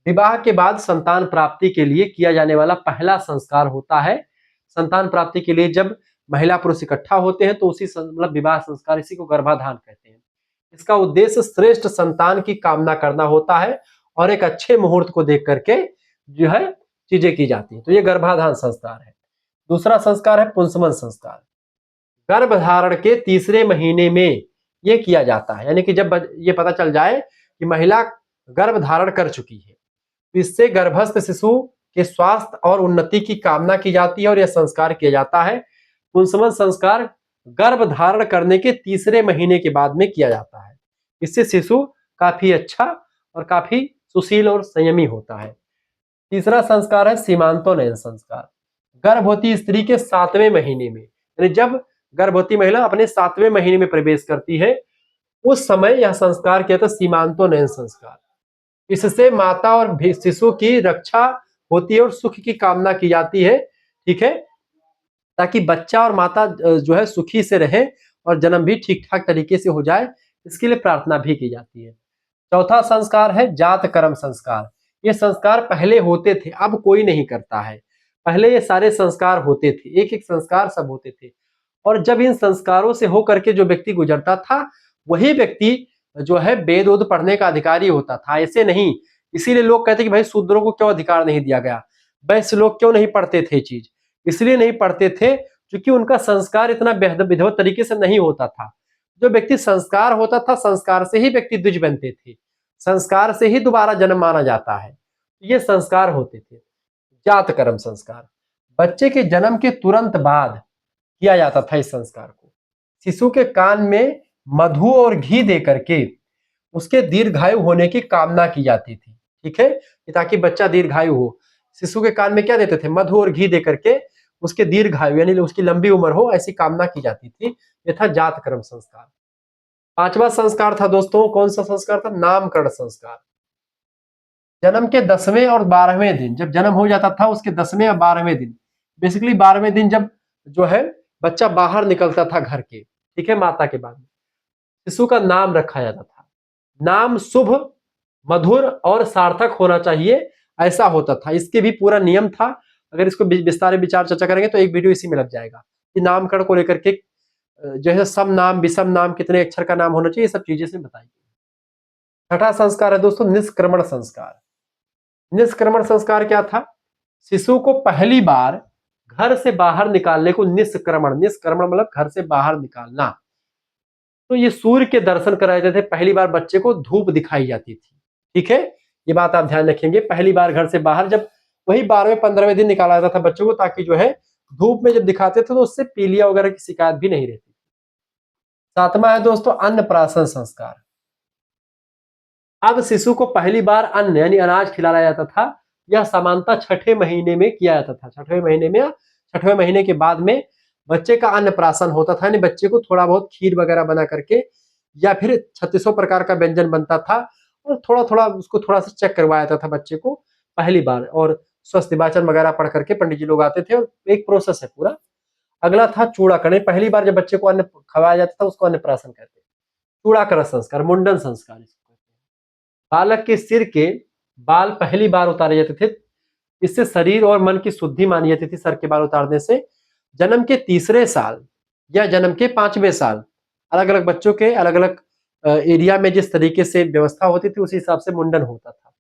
विवाह के बाद संतान प्राप्ति के लिए किया जाने वाला पहला संस्कार होता है। संतान प्राप्ति के लिए जब महिला पुरुष इकट्ठा होते हैं तो उसी मतलब विवाह संस्कार, इसी को गर्भाधान कहते हैं। इसका उद्देश्य श्रेष्ठ संतान की कामना करना होता है और एक अच्छे मुहूर्त को देख करके जो है चीजें की जाती है। तो ये गर्भाधान संस्कार है। दूसरा संस्कार है पुंसवन संस्कार। गर्भधारण के तीसरे महीने में ये किया जाता है, यानी कि जब ये पता चल जाए कि महिला गर्भ धारण कर चुकी है तो इससे गर्भस्थ शिशु के स्वास्थ्य और उन्नति की कामना की जाती है और यह संस्कार किया जाता है। पुंसवन संस्कार गर्भ धारण करने के तीसरे महीने के बाद में किया जाता है। इससे शिशु काफी अच्छा और काफी सुशील और संयमी होता है। तीसरा संस्कार है सीमांतोनयन संस्कार। गर्भवती स्त्री के 7वें महीने में, यानी जब गर्भवती महिला अपने 7वें महीने में प्रवेश करती है उस समय यह संस्कार किया था सीमांतोनयन संस्कार। इससे माता और शिशु की रक्षा होती है और सुख की कामना की जाती है, ठीक है, ताकि बच्चा और माता जो है सुखी से रहे और जन्म भी ठीक ठाक तरीके से हो जाए, इसके लिए प्रार्थना भी की जाती है। चौथा संस्कार है जात कर्म संस्कार। ये संस्कार पहले होते थे, अब कोई नहीं करता है। पहले ये सारे संस्कार होते थे, एक एक संस्कार सब होते थे और जब इन संस्कारों से होकर के जो व्यक्ति गुजरता था वही व्यक्ति जो है वेद वेद पढ़ने का अधिकारी होता था, ऐसे नहीं। इसीलिए लोग कहते कि भाई शूद्रों को क्यों अधिकार नहीं दिया गया, वैश्य लोग क्यों नहीं पढ़ते थे चीज। इसलिए नहीं पढ़ते थे क्योंकि उनका संस्कार इतना विधिवत तरीके से नहीं होता था। जो व्यक्ति संस्कार होता था, संस्कार से ही व्यक्ति द्विज बनते थे, संस्कार से ही दोबारा जन्म माना जाता है। ये संस्कार होते थे। जात कर्म संस्कार बच्चे के जन्म के तुरंत बाद किया जाता था। इस संस्कार को शिशु के कान में मधु और घी दे करके उसके दीर्घायु होने की कामना की जाती थी। ठीक है, ताकि बच्चा दीर्घायु हो। शिशु के कान में क्या देते थे, मधु और घी दे करके उसके दीर्घायु यानी उसकी लंबी उम्र हो, ऐसी कामना की जाती थी। यह था जात कर्म संस्कार। पांचवा संस्कार था दोस्तों, कौन सा संस्कार था, नामकरण संस्कार। जन्म के 10वें और 12वें दिन, जब जन्म हो जाता था उसके 10वें या 12वें दिन, बेसिकली 12वें दिन जब जो है बच्चा बाहर निकलता था घर के, ठीक है, माता के बाद शिशु का नाम रखा जाता था। नाम शुभ, मधुर और सार्थक होना चाहिए, ऐसा होता था। इसके भी पूरा नियम था। अगर इसको विस्तार विचार चर्चा करेंगे तो एक वीडियो इसी में लग जाएगा कि नामकरण को लेकर के जो है सम नाम, विषम नाम, कितने अक्षर का नाम होना चाहिए, ये सब चीजें से बताइए। छठा संस्कार है दोस्तों निष्क्रमण संस्कार। निष्क्रमण संस्कार क्या था, शिशु को पहली बार घर से बाहर निकालने को निष्क्रमण, निष्क्रमण मतलब घर से बाहर निकालना। तो ये सूर्य के दर्शन कराए जाते थे। पहली बार बच्चे को धूप दिखाई जाती थी। ठीक है, ये बात आप ध्यान रखेंगे। पहली बार घर से बाहर जब वही 12वें 15वें दिन निकाला जाता था बच्चों को, ताकि जो है धूप में जब दिखाते थे तो उससे पीलिया वगैरह की शिकायत भी नहीं रहती। सातवां है दोस्तों अन्नप्राशन संस्कार। अब शिशु को पहली बार अन्न यानी अनाज खिलाया जाता था। यह सामान्यतः छठे महीने में किया जाता था। छठवें महीने में या छठवें महीने के बाद में बच्चे का अन्नप्राशन होता था, यानी बच्चे को थोड़ा बहुत खीर वगैरह बना करके या फिर 3600 प्रकार का व्यंजन बनता था और थोड़ा थोड़ा उसको थोड़ा सा चेक करवाया जाता था बच्चे को पहली बार। और स्वस्थ वाचन वगैरह पढ़ करके पंडित जी लोग आते थे और एक प्रोसेस है पूरा। अगला था चूड़ाकरण। पहली बार जब बच्चे को अन्न खवाया जाता था उसको अन्नप्राशन कहते हैं। चूड़ाकरण संस्कार, मुंडन संस्कार इसको कहते हैं। बालक के सिर के बाल पहली बार उतारे जाते थे। इससे शरीर और मन की शुद्धि मानी जाती थी। सर के बाल उतारने से जन्म के 3रे साल या जन्म के 5वें साल अलग अलग बच्चों के अलग अलग एरिया में जिस तरीके से व्यवस्था होती थी उसी हिसाब से मुंडन होता था।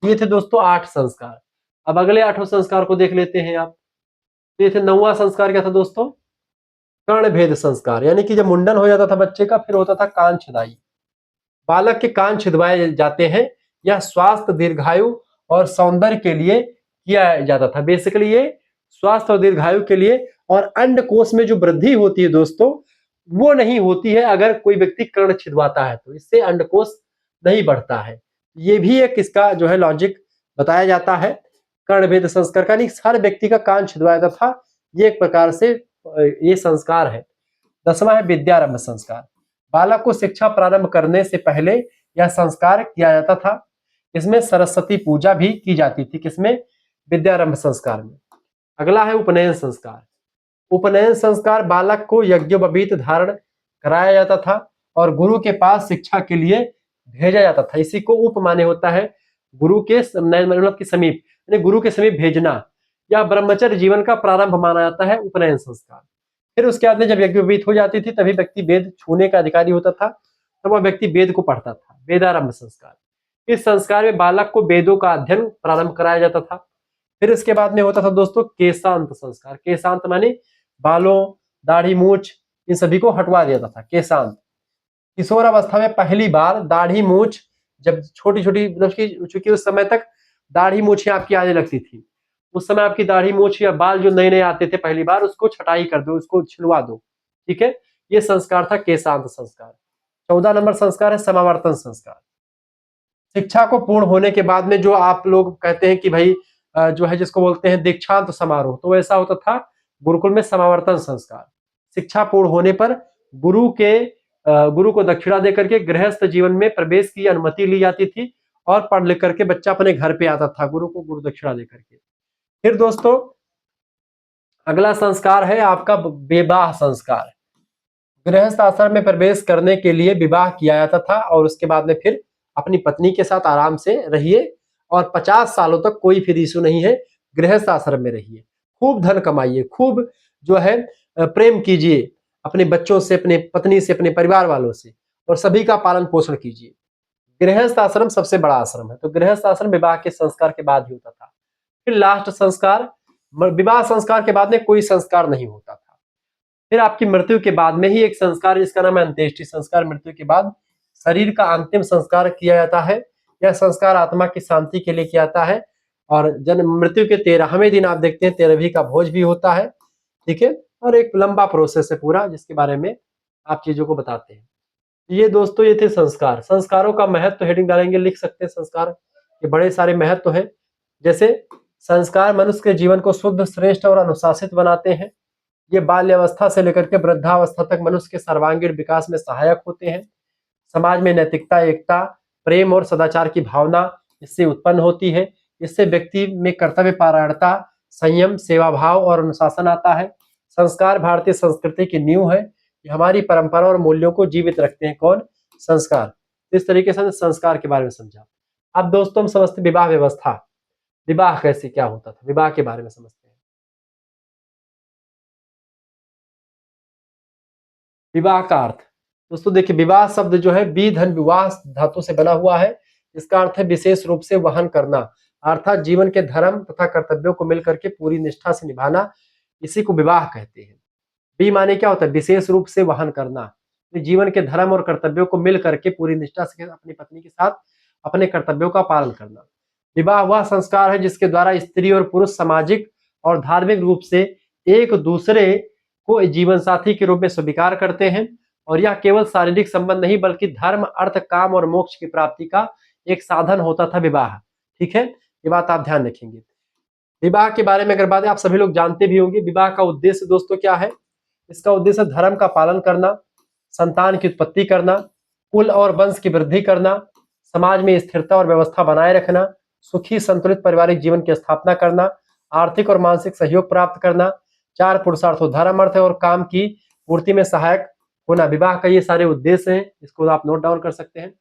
ये थे दोस्तों 8 संस्कार। अब अगले 8वें संस्कार को देख लेते हैं आप। ये थे 9वां संस्कार क्या था दोस्तों, कर्ण भेद संस्कार। यानी कि जब मुंडन हो जाता था बच्चे का फिर होता था कान छिदाई। बालक के कान छिदवाए जाते हैं। यह स्वास्थ्य, दीर्घायु और सौंदर्य के लिए किया जाता था। बेसिकली ये स्वास्थ्य और दीर्घायु के लिए, और अंडकोश में जो वृद्धि होती है दोस्तों वो नहीं होती है अगर कोई व्यक्ति कर्ण छिदवाता है तो, इससे अंडकोश नहीं बढ़ता है। ये भी एक इसका जो है लॉजिक बताया जाता है। कर्ण भेद संस्कार का नहीं, हर व्यक्ति का कान छिदवाया जाता था। ये एक प्रकार से ये संस्कार है। 10वां है विद्यारंभ संस्कार। बालक को शिक्षा प्रारंभ करने से पहले यह संस्कार किया जाता था। इसमें सरस्वती पूजा भी की जाती थी। किसमें, विद्यारंभ संस्कार में। अगला है उपनयन संस्कार। उपनयन संस्कार बालक को यज्ञोपवीत धारण कराया जाता था और गुरु के पास शिक्षा के लिए भेजा जाता था। इसी को उप माने होता है गुरु के मतलब के समीप, यानी गुरु के समीप भेजना। यह ब्रह्मचर्य जीवन का प्रारंभ माना जाता है उपनयन संस्कार। फिर उसके बाद में जब यज्ञोपवीत हो जाती थी तभी व्यक्ति वेद छूने का अधिकारी होता था, तब वह व्यक्ति वेद को पढ़ता था। वेदारंभ संस्कार। इस संस्कार में बालक को वेदों का अध्ययन प्रारंभ कराया जाता था। फिर इसके बाद में होता था दोस्तों केशांत संस्कार। केशांत माने बालों, दाढ़ी, मूछ इन सभी को हटवा दिया जाता था, केशांत। किशोर अवस्था में पहली बार दाढ़ी मूछ, जब छोटी छोटी मतलब चूंकि उस समय तक दाढ़ी मूछ आपकी आने लगती थी, उस समय आपकी दाढ़ी मूछ या बाल जो नए नए आते थे पहली बार उसको छटाई कर दो, उसको छिलवा दो। ठीक है, ये संस्कार था केशांत संस्कार। 14 नंबर संस्कार है समावर्तन संस्कार। शिक्षा को पूर्ण होने के बाद में जो आप लोग कहते हैं कि भाई जो है जिसको बोलते हैं दीक्षांत समारोह, तो ऐसा होता था गुरुकुल में समावर्तन संस्कार। शिक्षा पूर्ण होने पर गुरु को दक्षिणा देकर के गृहस्थ जीवन में प्रवेश की अनुमति ली जाती थी और पढ़ लिख करके बच्चा अपने घर पे आता था गुरु को गुरु दक्षिणा देकर के। फिर दोस्तों अगला संस्कार है आपका विवाह संस्कार। गृहस्थ आश्रम में प्रवेश करने के लिए विवाह किया जाता था और उसके बाद में फिर अपनी पत्नी के साथ आराम से रहिए और 50 सालों तक कोई फिर इशू नहीं है। गृहस्थ आश्रम में रहिए, खूब धन कमाइए, खूब जो है प्रेम कीजिए अपने बच्चों से, अपने पत्नी से, अपने परिवार वालों से, और सभी का पालन पोषण कीजिए। गृहस्थ आश्रम सबसे बड़ा आश्रम है, तो गृहस्थ आश्रम विवाह के संस्कार के बाद ही होता था। फिर लास्ट संस्कार, विवाह संस्कार के बाद में कोई संस्कार नहीं होता था। फिर आपकी मृत्यु के बाद में ही एक संस्कार जिसका नाम है अंत्येष्टि संस्कार। मृत्यु के बाद शरीर का अंतिम संस्कार किया जाता है। यह संस्कार आत्मा की शांति के लिए किया जाता है। और जन्म मृत्यु के 13वें दिन आप देखते हैं 13वीं का भोज भी होता है, ठीक है। और एक लंबा प्रोसेस है पूरा, जिसके बारे में आप चीजों को बताते हैं। ये दोस्तों ये थे संस्कार। संस्कारों का महत्व हेडिंग डालेंगे, लिख सकते हैं संस्कार के बड़े सारे महत्व हैं। जैसे संस्कार मनुष्य के जीवन को शुद्ध, श्रेष्ठ और अनुशासित बनाते हैं। ये बाल्यावस्था से लेकर के वृद्धावस्था तक मनुष्य के सर्वांगीण विकास में सहायक होते हैं। समाज में नैतिकता, एकता, प्रेम और सदाचार की भावना इससे उत्पन्न होती है। इससे व्यक्ति में कर्तव्य परायणता, संयम, सेवा भाव और अनुशासन आता है। संस्कार भारतीय संस्कृति की नींव है। ये हमारी परंपरा और मूल्यों को जीवित रखते हैं। कौन? संस्कार। इस तरीके से संस्कार के बारे में समझा। अब दोस्तों हम समझते विवाह व्यवस्था। विवाह कैसे क्या होता था, विवाह के बारे में समझते हैं। विवाह का अर्थ दोस्तों देखिए, विवाह शब्द जो है बी धन विवाह धातु से बना हुआ है। इसका अर्थ है विशेष रूप से वहन करना, अर्थात जीवन के धर्म तथा कर्तव्यों को मिलकर के पूरी निष्ठा से निभाना, इसी को विवाह कहते हैं। बी माने क्या होता है? विशेष रूप से वहन करना, जीवन के धर्म और कर्तव्यों को मिल करके पूरी निष्ठा से अपनी पत्नी के साथ अपने कर्तव्यों का पालन करना। विवाह वह संस्कार है जिसके द्वारा स्त्री और पुरुष सामाजिक और धार्मिक रूप से एक दूसरे को जीवन साथी के रूप में स्वीकार करते हैं। और यह केवल शारीरिक संबंध नहीं बल्कि धर्म, अर्थ, काम और मोक्ष की प्राप्ति का एक साधन होता था विवाह, ठीक है। ये बात आप ध्यान रखेंगे। विवाह के बारे में अगर बात आप सभी लोग जानते भी होंगे। विवाह का उद्देश्य दोस्तों क्या है? इसका उद्देश्य धर्म का पालन करना, संतान की उत्पत्ति करना, कुल और वंश की वृद्धि करना, समाज में स्थिरता और व्यवस्था बनाए रखना, सुखी संतुलित पारिवारिक जीवन की स्थापना करना, आर्थिक और मानसिक सहयोग प्राप्त करना, 4 पुरुषार्थों धर्म, अर्थ और काम की पूर्ति में सहायक होना। विवाह का ये सारे उद्देश्य हैं, इसको आप नोट डाउन कर सकते हैं।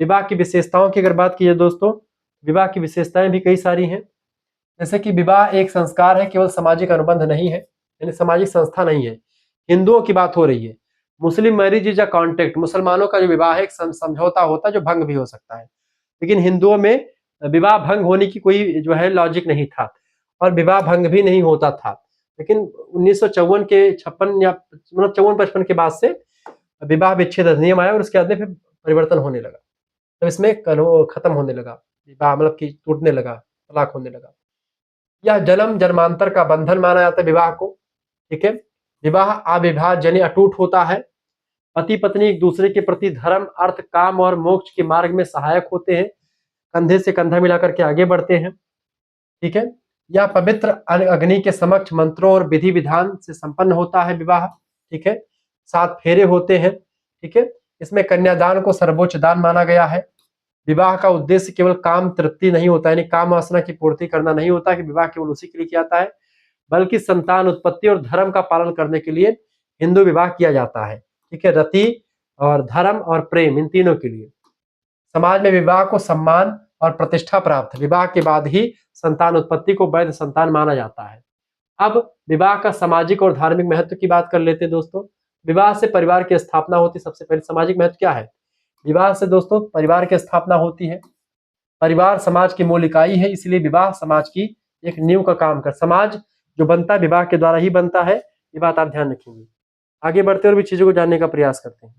विवाह की विशेषताओं की अगर बात की दोस्तों, विवाह की विशेषताएं भी कई सारी हैं। जैसे कि विवाह एक संस्कार है, केवल सामाजिक अनुबंध नहीं है, यानी सामाजिक संस्था नहीं है। हिंदुओं की बात हो रही है। मुस्लिम मैरिज इज अ कॉन्ट्रैक्ट, मुसलमानों का जो विवाह है एक समझौता होता है जो भंग भी हो सकता है। लेकिन हिंदुओं में विवाह भंग होने की कोई जो है लॉजिक नहीं था, और विवाह भंग भी नहीं होता था। लेकिन 1954 के 56 या मतलब 54-55 के बाद से विवाह विच्छेद अधिनियम आया और उसके बाद में फिर परिवर्तन होने लगा। तो इसमें खत्म होने लगा विवाह, मतलब कि टूटने लगा, तलाक होने लगा। यह जन्म जन्मांतर का बंधन माना जाता है विवाह को, ठीक है। विवाह अविभाज्य अटूट होता है। पति पत्नी एक दूसरे के प्रति धर्म, अर्थ, काम और मोक्ष के मार्ग में सहायक होते हैं, कंधे से कंधा मिलाकर के आगे बढ़ते हैं, ठीक है। यह पवित्र अग्नि के समक्ष मंत्रों और विधि विधान से संपन्न होता है विवाह, ठीक है। 7 फेरे होते हैं, ठीक है। इसमें कन्यादान को सर्वोच्च दान माना गया है। विवाह का उद्देश्य केवल काम तृप्ति नहीं होता, यानी काम वासना की पूर्ति करना नहीं होता कि विवाह केवल उसी के लिए किया जाता है, बल्कि संतान उत्पत्ति और धर्म का पालन करने के लिए हिंदू विवाह किया जाता है, ठीक है। रति और धर्म और प्रेम, इन तीनों के लिए समाज में विवाह को सम्मान और प्रतिष्ठा प्राप्त, विवाह के बाद ही संतान उत्पत्ति को वैध संतान माना जाता है। अब विवाह का सामाजिक और धार्मिक महत्व की बात कर लेते हैं दोस्तों। विवाह से परिवार की स्थापना होती है। सबसे पहले सामाजिक महत्व क्या है? विवाह से दोस्तों परिवार की स्थापना होती है। परिवार समाज की मूल इकाई है, इसलिए विवाह समाज की एक नींव का काम कर, समाज जो बनता है विवाह के द्वारा ही बनता है। ये बात आप ध्यान रखेंगे। आगे बढ़ते और भी चीजों को जानने का प्रयास करते हैं।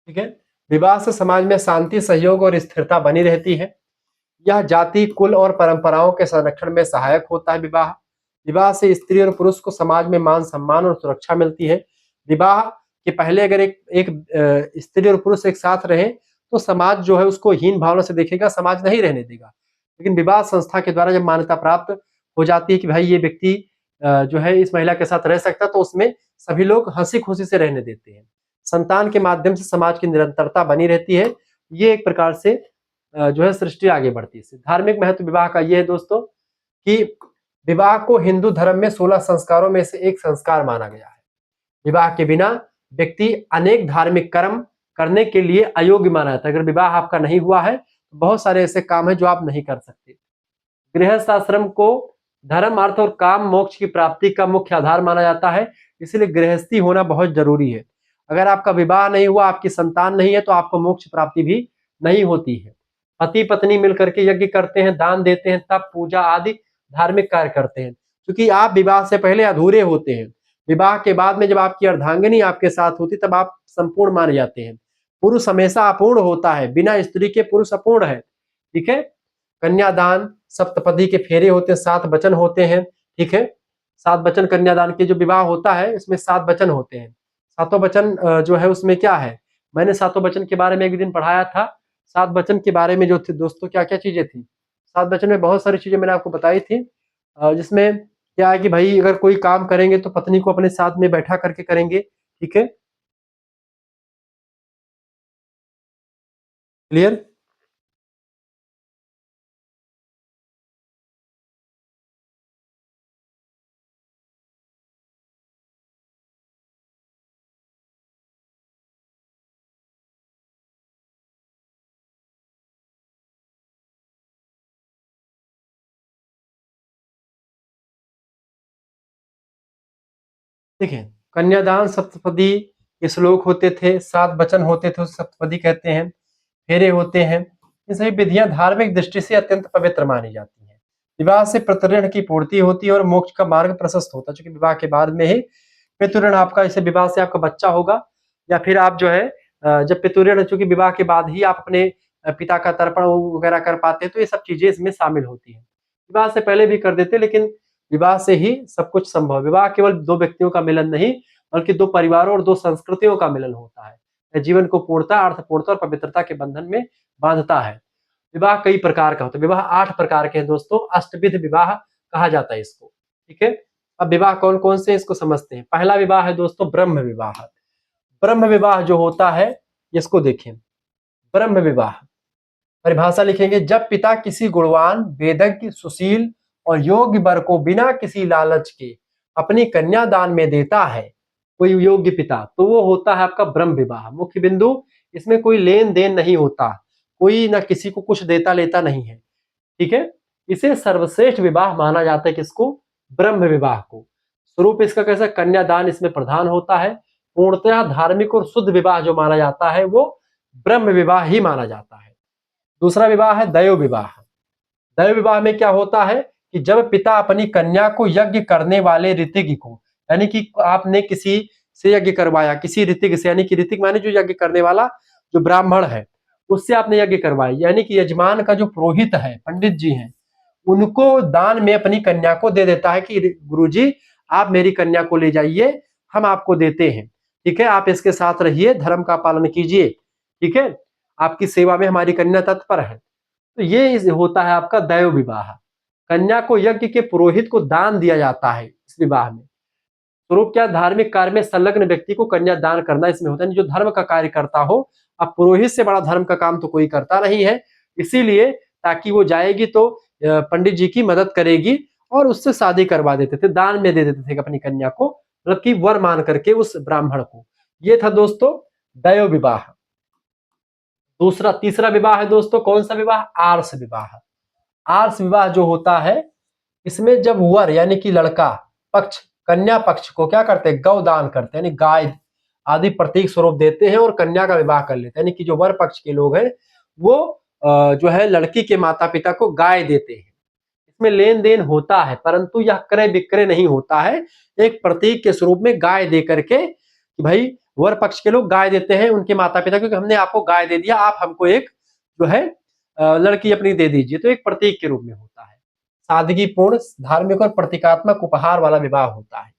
ठीक है। विवाह से समाज में शांति, सहयोग और स्थिरता बनी रहती है। यह जाति, कुल और परंपराओं के संरक्षण में सहायक होता है। विवाह विवाह से स्त्री और पुरुष को समाज में मान सम्मान और सुरक्षा मिलती है। विवाह के पहले अगर एक स्त्री और पुरुष एक साथ रहे तो समाज जो है उसको हीन भावना से देखेगा, समाज नहीं रहने देगा। लेकिन विवाह संस्था के द्वारा जब मान्यता प्राप्त हो जाती है कि भाई ये व्यक्ति जो है इस महिला के साथ रह सकता, तो उसमें सभी लोग हंसी खुशी से रहने देते हैं। संतान के माध्यम से समाज की निरंतरता बनी रहती है। ये एक प्रकार से जो है सृष्टि आगे बढ़ती है। धार्मिक महत्व विवाह का ये है दोस्तों कि विवाह को हिंदू धर्म में 16 संस्कारों में से एक संस्कार माना गया है। विवाह के बिना व्यक्ति अनेक धार्मिक कर्म करने के लिए अयोग्य माना जाता है। अगर विवाह आपका नहीं हुआ है तो बहुत सारे ऐसे काम है जो आप नहीं कर सकते। गृहस्थ आश्रम को धर्म, अर्थ और काम मोक्ष की प्राप्ति का मुख्य आधार माना जाता है, इसलिए गृहस्थी होना बहुत जरूरी है। अगर आपका विवाह नहीं हुआ, आपकी संतान नहीं है, तो आपको मोक्ष प्राप्ति भी नहीं होती है। पति पत्नी मिलकर के यज्ञ करते हैं, दान देते हैं, तप पूजा आदि धार्मिक कार्य करते हैं, क्योंकि आप विवाह से पहले अधूरे होते हैं। विवाह के बाद में जब आपकी अर्धांगिनी आपके साथ होती तब आप संपूर्ण माने जाते हैं। पुरुष हमेशा अपूर्ण होता है, बिना स्त्री के पुरुष अपूर्ण है। ठीक है। कन्यादान, सप्तपदी के फेरे होते हैं, 7 वचन होते हैं। ठीक है। 7 वचन कन्यादान के जो विवाह होता है इसमें 7 वचन होते हैं। 7 वचन जो है उसमें क्या है, मैंने 7 वचन के बारे में एक दिन पढ़ाया था। 7 वचन के बारे में जो थे दोस्तों, क्या क्या चीजें थी। 7 वचन में बहुत सारी चीजें मैंने आपको बताई थी, जिसमें क्या है कि भाई अगर कोई काम करेंगे तो पत्नी को अपने साथ में बैठा करके करेंगे। ठीक है, क्लियर। देखिए, कन्यादान सप्तपदी के श्लोक होते थे, 7 वचन होते थे, उस सप्तपदी कहते हैं, फेरे होते हैं। ये सभी विधियां धार्मिक दृष्टि से अत्यंत पवित्र मानी जाती हैं। विवाह से पितृऋण की पूर्ति होती है और मोक्ष का मार्ग प्रशस्त होता है, क्योंकि विवाह के बाद में ही पितृऋण आपका, इसे विवाह से आपका बच्चा होगा, या फिर आप जो है जब पितृऋण, चूंकि विवाह के बाद ही आप अपने पिता का तर्पण वगैरह कर पाते हैं, तो ये सब चीजें इसमें शामिल होती हैं। विवाह से पहले भी कर देते, लेकिन विवाह से ही सब कुछ संभव है। विवाह केवल 2 व्यक्तियों का मिलन नहीं, बल्कि 2 परिवारों और 2 संस्कृतियों का मिलन होता है। यह जीवन को पूर्णता, अर्थपूर्णता और पवित्रता के बंधन में बांधता है। विवाह कई प्रकार का होता है। विवाह 8 प्रकार के हैं दोस्तों, अष्टविध विवाह कहा जाता है इसको। ठीक है। अब विवाह कौन कौन से इसको समझते हैं। पहला विवाह है दोस्तों ब्रह्म विवाह। ब्रह्म विवाह जो होता है, इसको देखें। ब्रह्म विवाह परिभाषा लिखेंगे, जब पिता किसी गुणवान, वेदज्ञ, सुशील और योग्य वर को बिना किसी लालच के अपनी कन्या दान में देता है, कोई योग्य पिता, तो वो होता है आपका ब्रह्म विवाह। मुख्य बिंदु, इसमें कोई लेन देन नहीं होता, कोई ना किसी को कुछ देता लेता नहीं है। ठीक है। इसे सर्वश्रेष्ठ विवाह माना जाता है, किसको, ब्रह्म विवाह को। स्वरूप इसका कैसा, कन्यादान इसमें प्रधान होता है। पूर्णतः धार्मिक और शुद्ध विवाह जो माना जाता है वो ब्रह्म विवाह ही माना जाता है। दूसरा विवाह है दैव विवाह। दैव विवाह में क्या होता है कि जब पिता अपनी कन्या को यज्ञ करने वाले ऋतिक को, यानी कि आपने किसी से यज्ञ करवाया, किसी ऋतिक से, यानी कि ऋतिक माने जो यज्ञ करने वाला जो ब्राह्मण है, उससे आपने यज्ञ करवाया, यानी कि यजमान का जो पुरोहित है, पंडित जी हैं, उनको दान में अपनी कन्या को दे देता है कि गुरुजी आप मेरी कन्या को ले जाइए, हम आपको देते हैं। ठीक है, आप इसके साथ रहिए, धर्म का पालन कीजिए। ठीक है, आपकी सेवा में हमारी कन्या तत्पर है। तो ये होता है आपका दैव विवाह। कन्या को यज्ञ के पुरोहित को दान दिया जाता है इस विवाह में। स्वरूप क्या, धार्मिक कार्य में संलग्न व्यक्ति को कन्या दान करना इसमें होता है, जो धर्म का कार्य करता हो। अब पुरोहित से बड़ा धर्म का काम तो कोई करता नहीं है, इसीलिए ताकि वो जाएगी तो पंडित जी की मदद करेगी और उससे शादी करवा देते थे, दान में दे देते थे अपनी कन्या को, मतलब कि वर मान करके उस ब्राह्मण को। ये था दोस्तों दैव विवाह। तीसरा विवाह है दोस्तों, कौन सा विवाह, आर्ष विवाह। आर्ष विवाह जो होता है, इसमें जब वर यानी कि लड़का पक्ष कन्या पक्ष को क्या करते हैं, गौ दान करते हैं, यानी गाय आदि प्रतीक स्वरूप देते हैं और कन्या का विवाह कर लेते हैं। यानी कि जो वर पक्ष के लोग हैं वो जो है लड़की के माता पिता को गाय देते हैं। इसमें लेन देन होता है, परंतु यह क्रय विक्रय नहीं होता है। एक प्रतीक के स्वरूप में गाय दे करके कि भाई वर पक्ष के लोग गाय देते हैं उनके माता पिता, क्योंकि हमने आपको गाय दे दिया, आप हमको एक जो है लड़की अपनी दे दीजिए, तो एक प्रतीक के रूप में होता है। सादगीपूर्ण, धार्मिक और प्रतीकात्मक उपहार वाला विवाह होता है।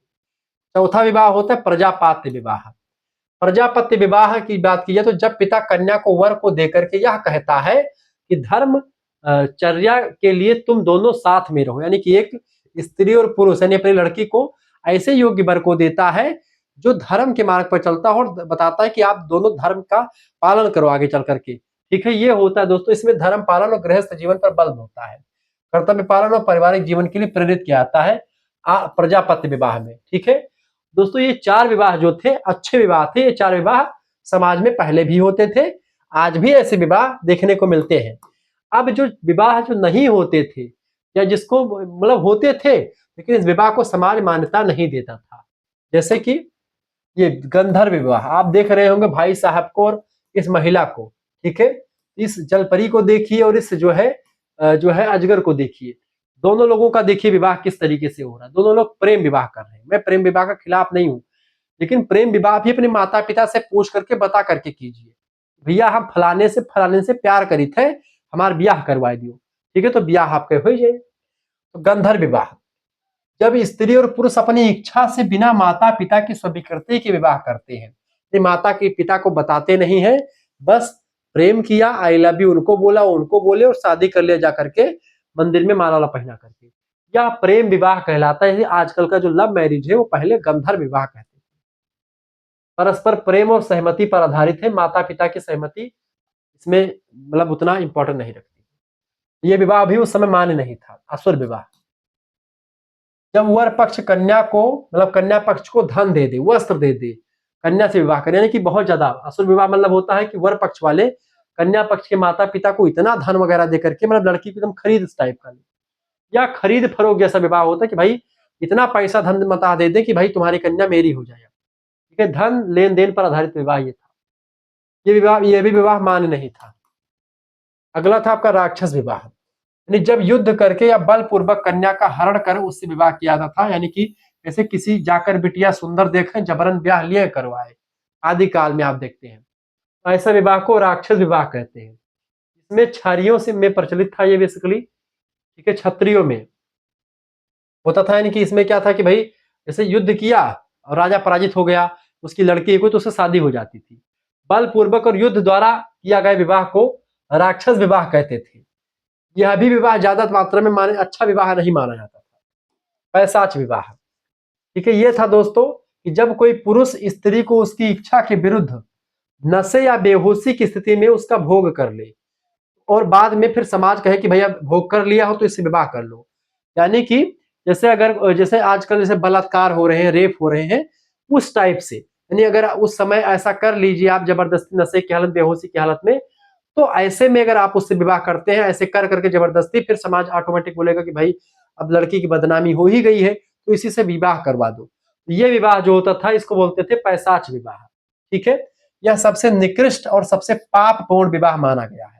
चौथा विवाह होता है प्रजापात्य विवाह। प्रजापत्य विवाह की बात की जाए तो जब पिता कन्या को वर को देकर के यह कहता है कि धर्म चर्या के लिए तुम दोनों साथ में रहो, यानी कि एक स्त्री और पुरुष यानी अपनी लड़की को ऐसे योग्य वर को देता है जो धर्म के मार्ग पर चलता है और बताता है कि आप दोनों धर्म का पालन करो आगे चल करके। ठीक है, ये होता है दोस्तों, इसमें धर्म पालन और गृहस्थ जीवन पर बल होता है। कर्तव्य पालन और पारिवारिक जीवन के लिए प्रेरित किया जाता है प्रजापत्य विवाह में। ठीक है दोस्तों, ये 4 विवाह जो थे अच्छे विवाह थे। ये 4 विवाह समाज में पहले भी होते थे, आज भी ऐसे विवाह देखने को मिलते हैं। अब जो विवाह जो नहीं होते थे या जिसको मतलब होते थे लेकिन इस विवाह को समाज मान्यता नहीं देता था, जैसे कि ये गंधर्व विवाह आप देख रहे होंगे भाई साहब को और इस महिला को। ठीक है, इस जलपरी को देखिए और इस जो है अजगर को देखिए, दोनों लोगों का देखिए विवाह किस तरीके से हो रहा है। दोनों लोग प्रेम विवाह कर रहे हैं। मैं प्रेम विवाह का खिलाफ नहीं हूं, लेकिन प्रेम विवाह भी अपने माता पिता से पूछ करके बता करके कीजिए, भैया हम फलाने से प्यार करी थे, हमारा ब्याह करवा दियो। ठीक है, तो ब्याह आपके हो जाए। तो गंधर्व विवाह, जब स्त्री और पुरुष अपनी इच्छा से बिना माता पिता की स्वीकृति के विवाह करते हैं, माता के पिता को बताते नहीं है, बस प्रेम किया, आई लव यू उनको बोला, उनको बोले और शादी कर लिया जा करके मंदिर में माला पहना करके, या प्रेम विवाह कहलाता है। आजकल का जो लव मैरिज है वो पहले गंधर्व विवाह कहते थे, परस्पर प्रेम और सहमति पर आधारित है। माता पिता की सहमति इसमें मतलब उतना इंपॉर्टेंट नहीं रखती। ये विवाह भी उस समय मान्य नहीं था, असुर विवाह। जब वर पक्ष कन्या को मतलब कन्या पक्ष को धन दे दे, वस्त्र दे दे, कन्या से विवाह करें, यानी कि बहुत ज्यादा। असुर विवाह मतलब होता है कि वर पक्ष वाले कन्या पक्ष के माता पिता को इतना धन वगैरह दे करके मतलब लड़की को एकदम खरीद इस टाइप का, या खरीद फरोख जैसा विवाह होता है कि भाई इतना पैसा धन मता दे दे कि भाई तुम्हारी कन्या मेरी हो जाए। ठीक है, धन लेन देन पर आधारित विवाह ये था। ये भी विवाह मान्य नहीं था। अगला था आपका राक्षस विवाह, यानी जब युद्ध करके या बलपूर्वक कन्या का हरण कर उससे विवाह किया जाता था, यानी कि जैसे किसी जाकर बिटिया सुंदर देखें जबरन ब्याह लिए करवाए, आदि काल में आप देखते हैं। ऐसा विवाह को राक्षस विवाह कहते हैं। इसमें क्षत्रियों से में प्रचलित था ये बेसिकली। ठीक है, क्षत्रियों में होता था, यानी कि इसमें क्या था कि भाई जैसे युद्ध किया और राजा पराजित हो गया, उसकी लड़की कोई तो उससे शादी हो जाती थी। बलपूर्वक और युद्ध द्वारा किया गया विवाह को राक्षस विवाह कहते थे। यह भी विवाह ज्यादा मात्रा में अच्छा विवाह नहीं माना जाता था। पैशाच विवाह, ठीक है, ये था दोस्तों कि जब कोई पुरुष स्त्री को उसकी इच्छा के विरुद्ध नशे या बेहोशी की स्थिति में उसका भोग कर ले और बाद में फिर समाज कहे कि भैया भोग कर लिया हो तो इससे विवाह कर लो। यानी कि जैसे आजकल जैसे बलात्कार हो रहे हैं, रेप हो रहे हैं, उस टाइप से, यानी अगर उस समय ऐसा कर लीजिए आप जबरदस्ती नशे की हालत, बेहोशी की हालत में, तो ऐसे में अगर आप उससे विवाह करते हैं ऐसे कर करके जबरदस्ती, फिर समाज ऑटोमेटिक बोलेगा कि भाई अब लड़की की बदनामी हो ही गई है तो इसी से विवाह करवा दो। ये विवाह जो होता था इसको बोलते थे पैशाच विवाह। ठीक है, यह सबसे निकृष्ट और सबसे पापपूर्ण विवाह माना गया है।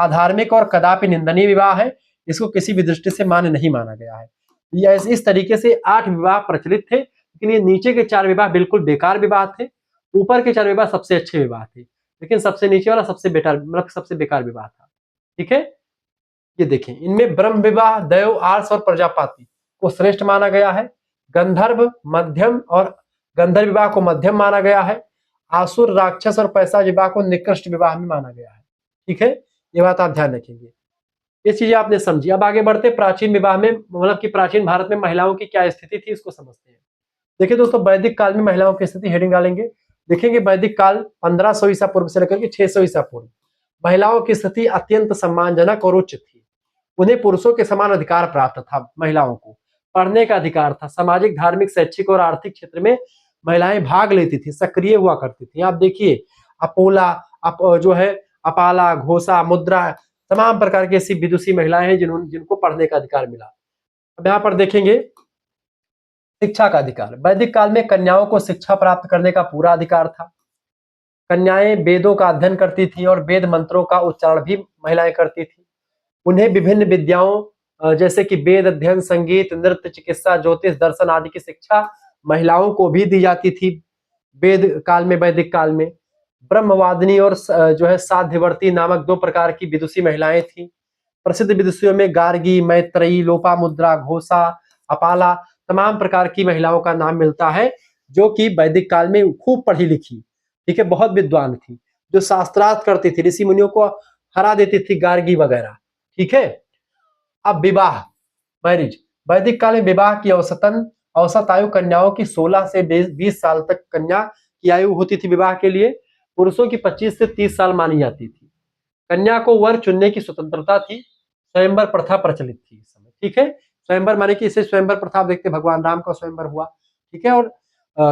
अधार्मिक और कदापि निंदनीय विवाह है, इसको किसी भी दृष्टि से मान्य नहीं माना गया है। इस तरीके से 8 विवाह प्रचलित थे, लेकिन ये नीचे के 4 विवाह बिल्कुल बेकार विवाह थे, ऊपर के 4 विवाह सबसे अच्छे विवाह थे, लेकिन सबसे नीचे वाला सबसे बेकार विवाह था। ठीक है, ये देखें, इनमें ब्रह्म विवाह, दैव, आर्ष और प्रजापति को श्रेष्ठ माना गया है। गंधर्व विवाह को मध्यम माना गया है। आसुर, राक्षस और पैशाच विवाह को निकृष्ट विवाह में माना गया है। ठीक है, ये बात आप ध्यान रखेंगे, ये चीजें आपने समझी। अब आगे बढ़ते प्राचीन विवाह में, मतलब कि प्राचीन भारत में महिलाओं की क्या स्थिति थी इसको समझते हैं। देखिए दोस्तों, वैदिक काल में महिलाओं की स्थिति, हेडिंग डालेंगे, देखेंगे वैदिक काल 1500 ईसा पूर्व से लेकर के 600 ईसा पूर्व, महिलाओं की स्थिति अत्यंत सम्मानजनक और उच्च थी। उन्हें पुरुषों के समान अधिकार प्राप्त था, महिलाओं को पढ़ने का अधिकार था, सामाजिक, धार्मिक, शैक्षिक और आर्थिक क्षेत्र में महिलाएं भाग लेती थी, सक्रिय हुआ करती थी। आप देखिए अपोला, अपाला, घोषा, मुद्रा, तमाम प्रकार की ऐसी विदुषी महिलाएं हैं जिनको पढ़ने का अधिकार मिला। अब यहाँ पर देखेंगे शिक्षा का अधिकार। वैदिक काल में कन्याओं को शिक्षा प्राप्त करने का पूरा अधिकार था। कन्याएं वेदों का अध्ययन करती थी और वेद मंत्रों का उच्चारण भी महिलाएं करती थी। उन्हें विभिन्न विद्याओं जैसे कि वेद अध्ययन, संगीत, नृत्य, चिकित्सा, ज्योतिष, दर्शन आदि की शिक्षा महिलाओं को भी दी जाती थी वैदिक काल में। ब्रह्मवादिनी और साध्यवर्ती नामक 2 प्रकार की विदुषी महिलाएं थी। प्रसिद्ध विदुषियों में गार्गी, मैत्रेयी, लोपामुद्रा, घोषा, अपाला, तमाम प्रकार की महिलाओं का नाम मिलता है, जो कि वैदिक काल में खूब पढ़ी लिखी, ठीक है, बहुत विद्वान थी, जो शास्त्रार्थ करती थी, ऋषि मुनियों को हरा देती थी, गार्गी वगैरह। ठीक है, अब विवाह, मैरिज। वैदिक काल में विवाह की औसत आयु कन्याओं की 16 से 20 साल तक कन्या की आयु होती थी विवाह के लिए। पुरुषों की 25 से 30 साल मानी जाती थी। कन्या को वर चुनने की स्वतंत्रता थी। स्वयंवर प्रथा प्रचलित थी इस समय, ठीक है। स्वयंवर माने कि इसे स्वयंवर प्रथा देखते, भगवान राम का स्वयंवर हुआ, ठीक है, और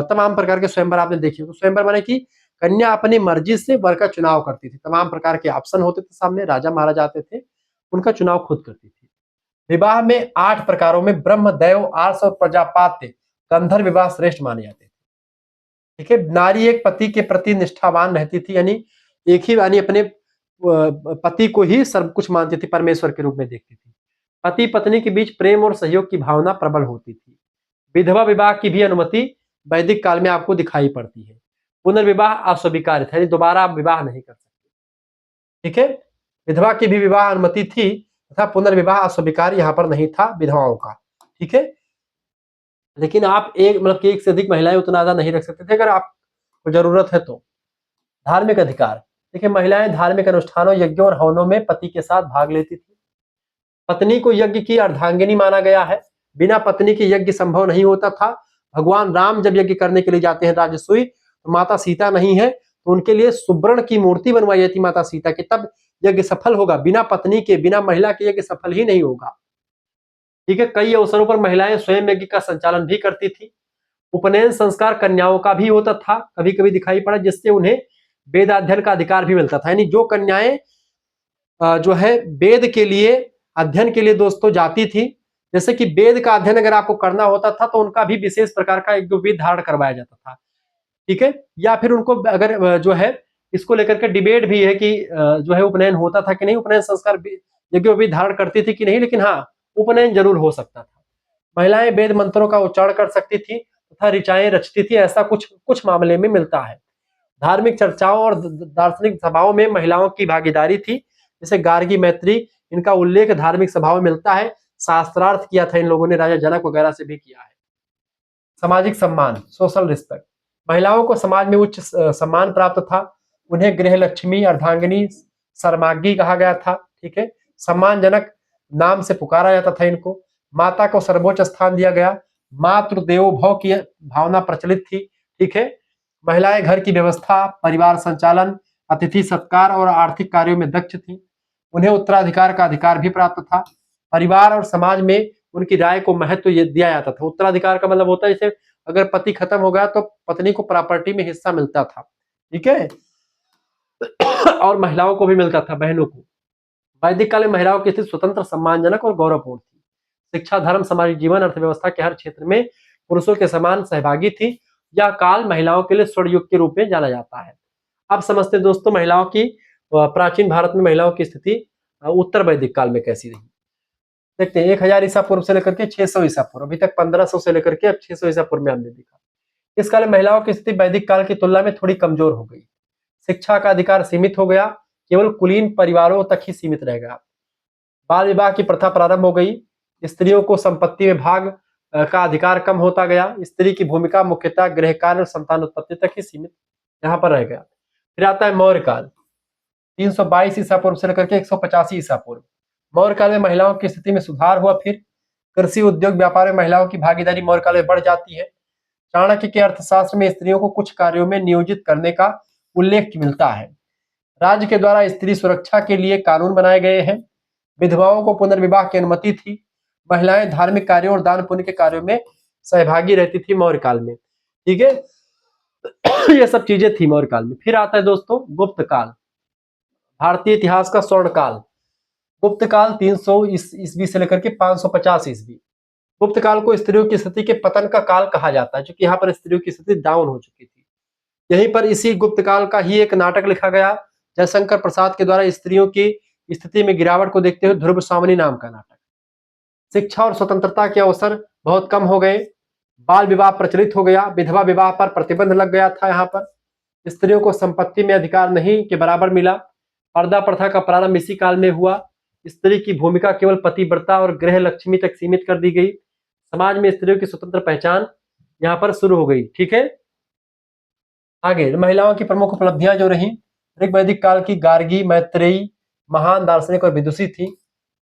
तमाम प्रकार के स्वयंवर आपने देखे। तो स्वयंवर माने कि कन्या अपनी मर्जी से वर का चुनाव करती थी। तमाम प्रकार के ऑप्शन होते थे सामने, राजा महाराजा आते थे, उनका चुनाव खुद करती थी। विवाह में 8 प्रकारों में ब्रह्म, दैव, आर्ष और प्रजापात्य गंधर्व विवाह श्रेष्ठ माने जाते थे, ठीक है। नारी एक पति के प्रति निष्ठावान रहती थी, यानी एक ही, यानी अपने पति को ही सर्व कुछ मानती थी, परमेश्वर के रूप में देखती थी। पति पत्नी के बीच प्रेम और सहयोग की भावना प्रबल होती थी। विधवा विवाह की भी अनुमति वैदिक काल में आपको दिखाई पड़ती है। पुनर्विवाह अस्वीकार्य था, यानी दोबारा आप विवाह नहीं कर सकते, ठीक है। विधवा की भी विवाह अनुमति थी तथा पुनर्विवाह अस्वीकार्य यहाँ पर नहीं था विधवाओं का, ठीक है। लेकिन आप एक से अधिक महिलाएं उतना ज्यादा नहीं रख सकते थे अगर आपको जरूरत है तो। धार्मिक अधिकार, देखिए महिलाएं धार्मिक अनुष्ठानों, यज्ञों और हवनों में पति के साथ भाग लेती थी। पत्नी को यज्ञ की अर्धांगिनी माना गया है। बिना पत्नी के यज्ञ संभव नहीं होता था। भगवान राम जब यज्ञ करने के लिए जाते हैं राजसूय, तो माता सीता नहीं है, तो उनके लिए सुवर्ण की मूर्ति बनवाई जाती माता सीता की, तब यज्ञ सफल होगा। बिना पत्नी के, बिना महिला के यज्ञ सफल ही नहीं होगा, ठीक है। कई अवसरों पर महिलाएं स्वयं यज्ञ का संचालन भी करती थी। उपनयन संस्कार कन्याओं का भी होता था, कभी कभी दिखाई पड़ा, जिससे उन्हें वेदाध्ययन का अधिकार भी मिलता था। यानी जो कन्याएं जो है वेद के लिए, अध्ययन के लिए दोस्तों जाती थी, जैसे कि वेद का अध्ययन अगर आपको करना होता था तो उनका भी विशेष प्रकार का एक वेद धारण करवाया जाता था, ठीक है। या फिर उनको अगर जो है इसको लेकर के डिबेट भी है कि जो है उपनयन होता था कि नहीं, उपनयन संस्कार यज्ञ भी धारण करती थी कि नहीं, लेकिन हाँ उपनयन जरूर हो सकता था। महिलाएं वेद मंत्रों का उच्चारण कर सकती थी तथा ऋचाएं रचती थी, ऐसा कुछ कुछ मामले में मिलता है। धार्मिक चर्चाओं और दार्शनिक सभाओं में महिलाओं की भागीदारी थी, जैसे गार्गी, मैत्री, इनका उल्लेख धार्मिक सभाओं में मिलता है। शास्त्रार्थ किया था इन लोगों ने, राजा जनक वगैरह से भी किया है। सामाजिक सम्मान, सोशल रिस्पेक्ट, महिलाओं को समाज में उच्च सम्मान प्राप्त था। उन्हें गृह लक्ष्मी, अर्धांगिनी, सर्मागी कहा गया था, ठीक है। सम्मानजनक नाम से पुकारा जाता था इनको। माता को सर्वोच्च स्थान दिया गया। मातृ देवो भव की भावना प्रचलित थी, ठीक है। महिलाएं घर की व्यवस्था, परिवार संचालन, अतिथि सत्कार और आर्थिक कार्यों में दक्ष थी। उन्हें उत्तराधिकार का अधिकार भी प्राप्त था। परिवार और समाज में उनकी राय को महत्व दिया जाता था। उत्तराधिकार का मतलब होता है जैसे अगर पति खत्म हो गया तो पत्नी को प्रॉपर्टी में हिस्सा मिलता था, ठीक है, और महिलाओं को भी मिलता था, बहनों को। वैदिक काल में महिलाओं की स्थिति स्वतंत्र, सम्मानजनक और गौरवपूर्ण थी। शिक्षा, धर्म, सामाजिक जीवन, अर्थव्यवस्था के हर क्षेत्र में पुरुषों के समान सहभागी थी। यह काल महिलाओं के लिए स्वर्ण युग के रूप में जाना जाता है। अब समझते हैं दोस्तों महिलाओं की, प्राचीन भारत में महिलाओं की स्थिति उत्तर वैदिक काल में कैसी रही। देखते हैं 1000 ईसा पूर्व से लेकर के 600 ईसा पूर्व, अभी तक 1500 से लेकर के अब 600 ईसा पूर्व में हमने देखा। इस काल में महिलाओं की स्थिति वैदिक काल की तुलना में थोड़ी कमजोर हो गई। शिक्षा का अधिकार सीमित हो गया, केवल कुलीन परिवारों तक ही सीमित रह गया। बाल विवाह की प्रथा प्रारंभ हो गई। स्त्रियों को संपत्ति में भाग का अधिकार कम होता गया। स्त्री की भूमिका मुख्यतः गृह कार्य और संतान उत्पत्ति तक ही सीमित यहाँ पर रह गया। फिर आता है मौर्य काल, 322 ईसा पूर्व से लेकर के 185 ईसा पूर्व। मौर्य काल में महिलाओं की स्थिति में सुधार हुआ। फिर कृषि, उद्योग, व्यापार में महिलाओं की भागीदारी मौर्य काल में बढ़ जाती है। चाणक्य के अर्थशास्त्र में स्त्रियों को कुछ कार्यों में नियोजित करने का उल्लेख मिलता है। राज्य के द्वारा स्त्री सुरक्षा के लिए कानून बनाए गए हैं। विधवाओं को पुनर्विवाह की अनुमति थी। महिलाएं धार्मिक कार्यों और दान पुण्य के कार्यों में सहभागी रहती थी मौर्य काल में, ठीक है। ये सब चीजें थी मौर्य काल में। फिर आता है दोस्तों गुप्त काल, भारतीय इतिहास का स्वर्ण काल। गुप्त काल 300 ईस्वी से लेकर के 550 ईस्वी। गुप्त काल को स्त्रियों की स्थिति के पतन का काल कहा जाता है, क्योंकि यहाँ पर स्त्रियों की स्थिति डाउन हो चुकी थी। यहीं पर इसी गुप्त काल का ही एक नाटक लिखा गया जयशंकर प्रसाद के द्वारा, स्त्रियों की स्थिति में गिरावट को देखते हुए, ध्रुव स्वामिनी नाम का नाटक। शिक्षा और स्वतंत्रता के अवसर बहुत कम हो गए। बाल विवाह प्रचलित हो गया। विधवा विवाह पर प्रतिबंध लग गया था। यहाँ पर स्त्रियों को संपत्ति में अधिकार नहीं के बराबर मिला। पर्दा प्रथा का प्रारंभ इसी काल में हुआ। स्त्री की भूमिका केवल पतिव्रता और गृह लक्ष्मी तक सीमित कर दी गई। समाज में स्त्रियों की स्वतंत्र पहचान यहाँ पर शुरू हो गई, ठीक है। आगे महिलाओं की प्रमुख उपलब्धियां जो रही, ऋग्वैदिक काल की गार्गी, मैत्रेयी महान दार्शनिक और विदुषी थी।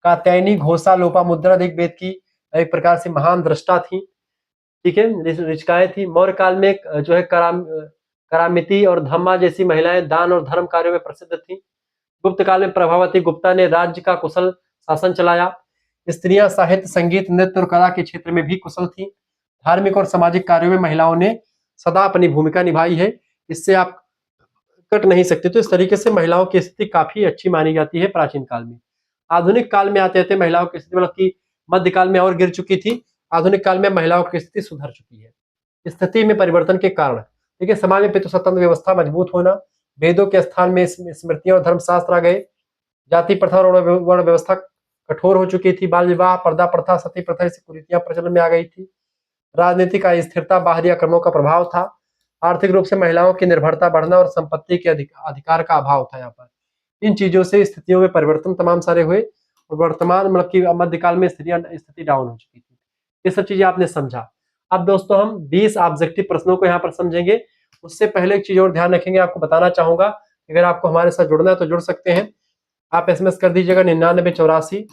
कात्यायनी, घोषा, लोपामुद्रा ऋग्वेद की एक प्रकार से महान दृष्टा थी, ठीक है, ऋचिकाएं थी। मौर्य काल में जो है करामिति और धम्मा जैसी महिलाएं दान और धर्म कार्यों में प्रसिद्ध थी। गुप्त काल में प्रभावती गुप्ता ने राज्य का कुशल शासन चलाया। स्त्रियां साहित्य, संगीत, नृत्य और कला के क्षेत्र में भी कुशल थी। धार्मिक और सामाजिक कार्यों में महिलाओं ने सदा अपनी भूमिका निभाई है, इससे आप कट नहीं सकते। तो इस तरीके से महिलाओं की स्थिति काफी अच्छी मानी जाती है प्राचीन काल में। आधुनिक काल में आते आते महिलाओं की स्थिति मतलब कि मध्यकाल में और गिर चुकी थी, आधुनिक काल में महिलाओं की स्थिति सुधर चुकी है। स्थिति में परिवर्तन के कारण, देखिए, समाज में पितृसत्तात्मक व्यवस्था मजबूत होना, वेदों के स्थान में स्मृतियां और धर्मशास्त्र आ गए, जाति प्रथा और वर्ण व्यवस्था कठोर हो चुकी थी, बाल विवाह, पर्दा प्रथा, सती प्रथा जैसी कुरीतियां प्रचलन में आ गई थी। राजनीतिक अस्थिरता, बाहरी आक्रमणों का प्रभाव था। आर्थिक रूप से महिलाओं की निर्भरता बढ़ना और संपत्ति के अधिकार का अभाव था। यहाँ पर इन चीजों से स्थितियों में परिवर्तन तमाम सारे हुए और वर्तमान मतलब कि मध्यकाल में स्थिति डाउन हो चुकी थी। ये सब चीजें आपने समझा। अब दोस्तों हम 20 ऑब्जेक्टिव प्रश्नों को यहाँ पर समझेंगे। उससे पहले एक चीज और ध्यान रखेंगे, आपको बताना चाहूंगा, अगर आपको हमारे साथ जुड़ना है तो जुड़ सकते हैं। आप एसएमएस कर दीजिएगा 9984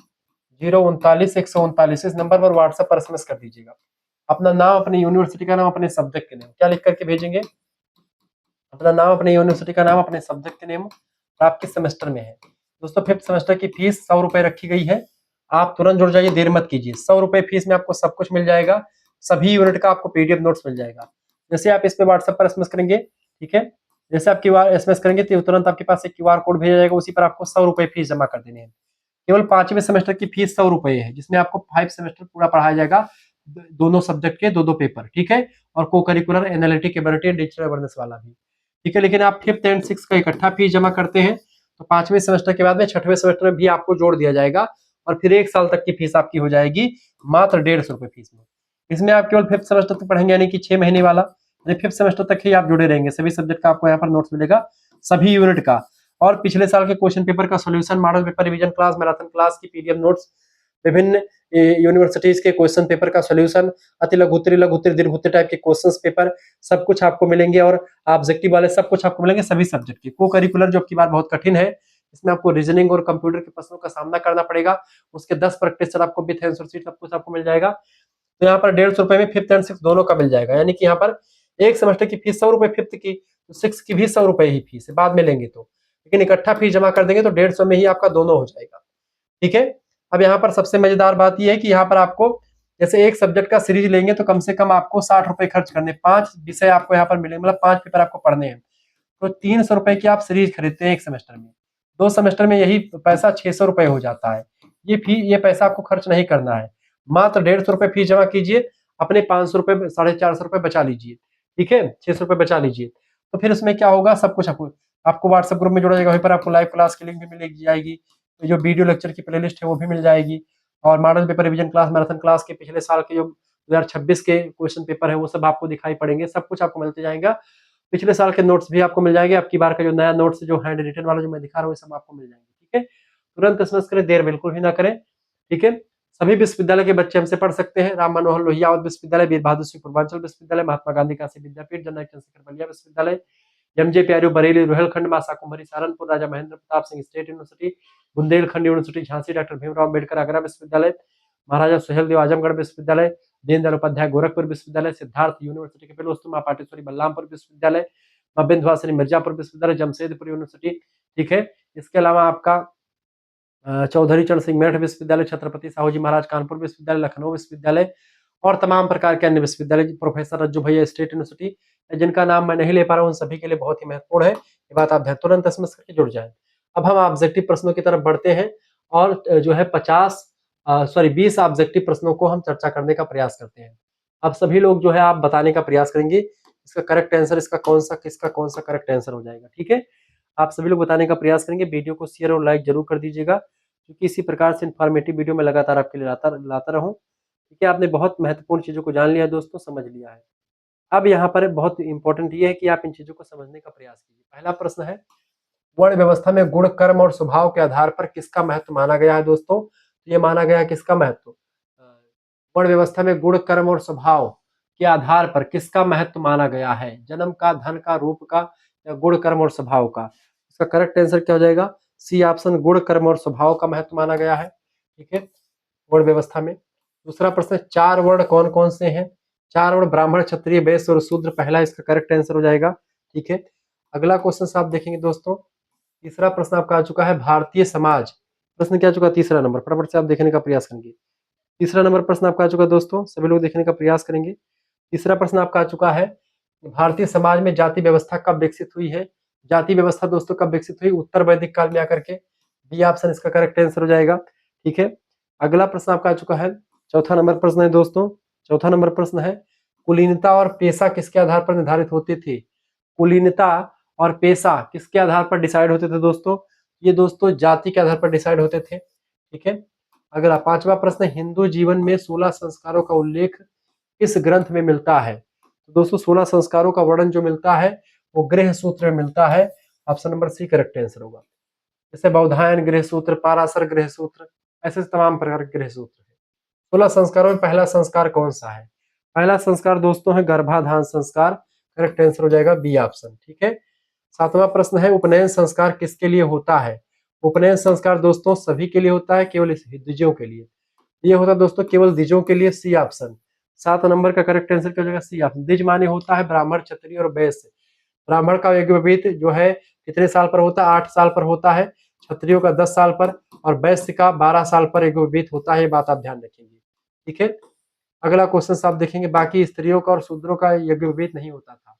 039 139, इस नंबर पर व्हाट्सएप पर एसएमएस कर दीजिएगा। अपना नाम, अपनी यूनिवर्सिटी का नाम, अपने सब्जेक्ट के नाम क्या लिख करके भेजेंगे, अपना नाम, अपने यूनिवर्सिटी का नाम, अपने सब्जेक्ट के नेम और आप किस सेमेस्टर में है। दोस्तों 5th सेमेस्टर की फीस 100 रुपए रखी गई है। आप तुरंत जुड़ जाइए, देर मत कीजिए। 100 रुपए फीस में आपको सब कुछ मिल जाएगा, सभी यूनिट का आपको पीडीएफ नोट्स मिल जाएगा। जैसे आप इस पे व्हाट्सएप पर एसएमएस करेंगे, ठीक है, जैसे आप एसएमएस करेंगे तो तुरंत आपके पास एक क्यूआर कोड भेजा जाएगा, उसी पर आपको 100 रुपए फीस जमा कर देने हैं। केवल 5वें सेमेस्टर की फीस 100 रुपए है, जिसमें आपको 5 सेमेस्टर पूरा पढ़ाया जाएगा, दोनों सब्जेक्ट के दो पेपर, ठीक है, और को curricular, analytic ability and digital awareness वाला भी, ठीक है। लेकिन आप 5th एंड 6th का इकट्ठा फीस जमा करते हैं तो 5वें सेमेस्टर के बाद में 6वें सेमेस्टर में भी आपको जोड़ दिया जाएगा और फिर 1 साल तक की फीस आपकी हो जाएगी मात्र 150 रुपए फीस में। इसमें आप केवल 5th सेमेस्टर तक पढ़ेंगे, यानी कि 6 महीने वाला, 5th सेमेस्टर तक ही आप जुड़े रहेंगे। सभी सब्जेक्ट का आपको यहाँ पर नोट्स मिलेगा, सभी यूनिट का, और पिछले साल के क्वेश्चन पेपर का solution, model paper, revision class, marathon class की पीडीएफ नोट्स, विभिन्न यूनिवर्सिटीज के क्वेश्चन पेपर का सॉल्यूशन, अति लघुत्तरी, लघुत्तरी, दीर्घोत्तरी टाइप के क्वेश्चंस पेपर, सब कुछ आपको मिलेंगे। और ऑब्जेक्टिव वाले सब कुछ आपको मिलेंगे सभी सब्जेक्ट के। को करिकुलर जो की बात बहुत कठिन है, इसमें आपको रीजनिंग और कंप्यूटर के प्रश्नों का सामना करना पड़ेगा, उसके 10 प्रैक्टिस सेट आपको विथ आंसर शीट सब कुछ आपको मिल जाएगा। तो यहाँ पर 150 रुपए में 5th एंड 6th दोनों का मिल जाएगा, यानी कि यहाँ पर एक सेमेस्टर की फीस 100 रुपए 5th की, तो 6th की भी 100 रुपए ही फीस है, बाद में लेंगे तो, लेकिन इकट्ठा फीस जमा कर देंगे तो 150 में ही आपका दोनों हो जाएगा, ठीक है। अब यहाँ पर सबसे मजेदार बात यह है कि यहाँ पर आपको जैसे एक सब्जेक्ट का सीरीज लेंगे तो कम से कम आपको 60 रुपए खर्च करने, 5 विषय आपको यहाँ पर मिलेंगे, मतलब 5 पेपर आपको पढ़ने हैं, तो 300 रुपए की आप सीरीज खरीदते हैं एक सेमेस्टर में। 2 सेमेस्टर में यही पैसा 600 रुपए हो जाता है। ये पैसा आपको खर्च नहीं करना है, मात्र 150 रुपए फीस जमा कीजिए, अपने 500 रुपए, 450 रुपए बचा लीजिए, ठीक है, 600 रुपए बचा लीजिए। तो फिर उसमें क्या होगा, सब कुछ आपको व्हाट्सएप ग्रुप में जोड़ा जाएगा, वहीं पर आपको लाइव क्लास की लिंक भी मिल जाएगी, जो वीडियो लेक्चर की प्लेलिस्ट है वो भी मिल जाएगी, और model paper, revision class, marathon class के पिछले साल के जो 2026 के क्वेश्चन पेपर है वो सब आपको दिखाई पड़ेंगे, सब कुछ आपको मिलते जाएगा। पिछले साल के नोट्स भी आपको मिल जाएंगे, अब की बार का जो नया नोट्स जो हैंड रिटन वाला जो मैं दिखा रहा हूँ सब आपको मिल जाएंगे, ठीक है। तुरंत एसएमएस करें, देर बिल्कुल भी ना करें, ठीक है। सभी विश्वविद्यालय के बच्चे हमसे पढ़ सकते हैं, राम मनोहर लोहिया विश्वविद्यालय, वीर बहादुर सिंह पूर्वांचल विश्वविद्यालय, महात्मा गांधी काशी विद्यापीठ, जननायक चंद्रशेखर बलिया विश्वविद्यालय, एमजे प्यारू बरेली रुहेलखंड, मासा कुंभरी Saharanpur, Raja Mahendra Pratap Singh state university, Bundelkhand university Jhansi, doctor Bhimrao Ambedkar Agra विश्वविद्यालय, महाराजा सुहेलदेव आजमगढ़ विश्वविद्यालय, दीनदयाल उपाध्याय गोरखपुर विश्वविद्यालय, सिद्धार्थ यूनिवर्सिटी के पेलोस्तु, मां पाटेश्वरी बलरामपुर विश्वविद्यालय, मां बिंध्यवासिनी मिर्जापुर विश्वविद्यालय, जमशेदपुर यूनिवर्सिटी, ठीक है। इसके अलावा आपका चौधरी चरण सिंह मेरठ विश्वविद्यालय, छत्रपति साहू जी महाराज कानपुर विश्वविद्यालय, लखनऊ विश्वविद्यालय और तमाम प्रकार के अन्य विश्वविद्यालय, प्रोफेसर रज्जू भैया स्टेट यूनिवर्सिटी, जिनका नाम मैं नहीं ले पा रहा हूँ, उन सभी के लिए बहुत ही महत्वपूर्ण है, ये बात आप तुरंत एसएमएस करके जुड़ जाए। अब हम ऑब्जेक्टिव प्रश्नों की तरफ बढ़ते हैं और जो है 20 ऑब्जेक्टिव प्रश्नों को हम चर्चा करने का प्रयास करते हैं। अब सभी लोग जो है आप बताने का प्रयास करेंगे इसका करेक्ट आंसर, इसका कौन सा करेक्ट आंसर हो जाएगा, ठीक है। आप सभी लोग बताने का प्रयास करेंगे, वीडियो को शेयर और लाइक जरूर कर दीजिएगा, क्योंकि इसी प्रकार से इन्फॉर्मेटिव वीडियो में लगातार आपके लिए लाता रहूं, ठीक है। आपने बहुत महत्वपूर्ण चीजों को जान लिया दोस्तों, समझ लिया है। अब यहाँ पर बहुत इंपॉर्टेंट ये है कि आप इन चीजों को समझने का प्रयास कीजिए। पहला प्रश्न है, वर्ण व्यवस्था में गुण, कर्म और स्वभाव के आधार पर किसका महत्व माना गया है दोस्तों। तो ये माना गया है किसका महत्व, वर्ण व्यवस्था में गुण, कर्म और स्वभाव के आधार पर किसका महत्व माना गया है, जन्म का, धन का, रूप का, या गुण, कर्म और स्वभाव का। इसका करेक्ट आंसर क्या हो जाएगा, सी ऑप्शन, गुण, कर्म और स्वभाव का महत्व माना गया है, ठीक है, वर्ण व्यवस्था में। दूसरा प्रश्न है, 4 वर्ण कौन कौन से हैं? 4 वर्ण ब्राह्मण, क्षत्रिय, वैश्य और शूद्र, पहला इसका करेक्ट आंसर हो जाएगा। ठीक है, अगला क्वेश्चन आप देखेंगे दोस्तों, तीसरा प्रश्न आपका आ चुका है भारतीय समाज। प्रश्न क्या आ चुका है? तीसरा नंबर, फटाफट से आप देखने का प्रयास करेंगे। तीसरा नंबर प्रश्न आपका आ चुका है दोस्तों, सभी लोग देखने का प्रयास करेंगे। तीसरा प्रश्न आपका आ चुका है, भारतीय समाज में जाति व्यवस्था कब विकसित हुई है? जाति व्यवस्था दोस्तों कब विकसित हुई? उत्तर वैदिक काल में आकर के। बी ऑप्शन इसका करेक्ट आंसर हो जाएगा। ठीक है, अगला प्रश्न आपका आ चुका है, चौथा नंबर प्रश्न है दोस्तों, चौथा नंबर प्रश्न है, कुलीनता और पेशा किसके आधार पर निर्धारित होते थे? कुलीनता और पेशा किसके आधार पर डिसाइड होते थे दोस्तों? ये दोस्तों जाति के आधार पर डिसाइड होते थे। ठीक है, अगला पांचवा प्रश्न, हिंदू जीवन में 16 संस्कारों का उल्लेख किस ग्रंथ में मिलता है? तो दोस्तों 16 संस्कारों का वर्णन जो मिलता है वो गृह सूत्र में मिलता है। Option number C correct answer होगा। जैसे बौधायन गृह सूत्र, पाराशर गृह सूत्र, ऐसे तमाम प्रकार के गृह सूत्र है। 16 संस्कारों में पहला संस्कार कौन सा है? पहला संस्कार दोस्तों है गर्भाधान संस्कार। करेक्ट आंसर हो जाएगा बी ऑप्शन। ठीक है, सातवां प्रश्न है, उपनयन संस्कार किसके लिए होता है? उपनयन संस्कार दोस्तों सभी के लिए होता है, केवल द्विजों के लिए? ये होता है दोस्तों केवल द्विजों के लिए। C option. 7 नंबर का करेक्ट आंसर क्या हो जाएगा? C option. द्विज माने होता है ब्राह्मण, क्षत्रिय और वैश्य। ब्राह्मण का यज्ञोपवीत जो है कितने साल पर होता है? 8 साल पर होता है। क्षत्रियों का 10 साल पर और वैश्य का 12 साल पर यज्ञोपवीत होता है। ये बात आप ध्यान रखेंगे। ठीक है, अगला क्वेश्चन आप देखेंगे, बाकी स्त्रियों का और शूद्रों का यज्ञोपवीत नहीं होता था।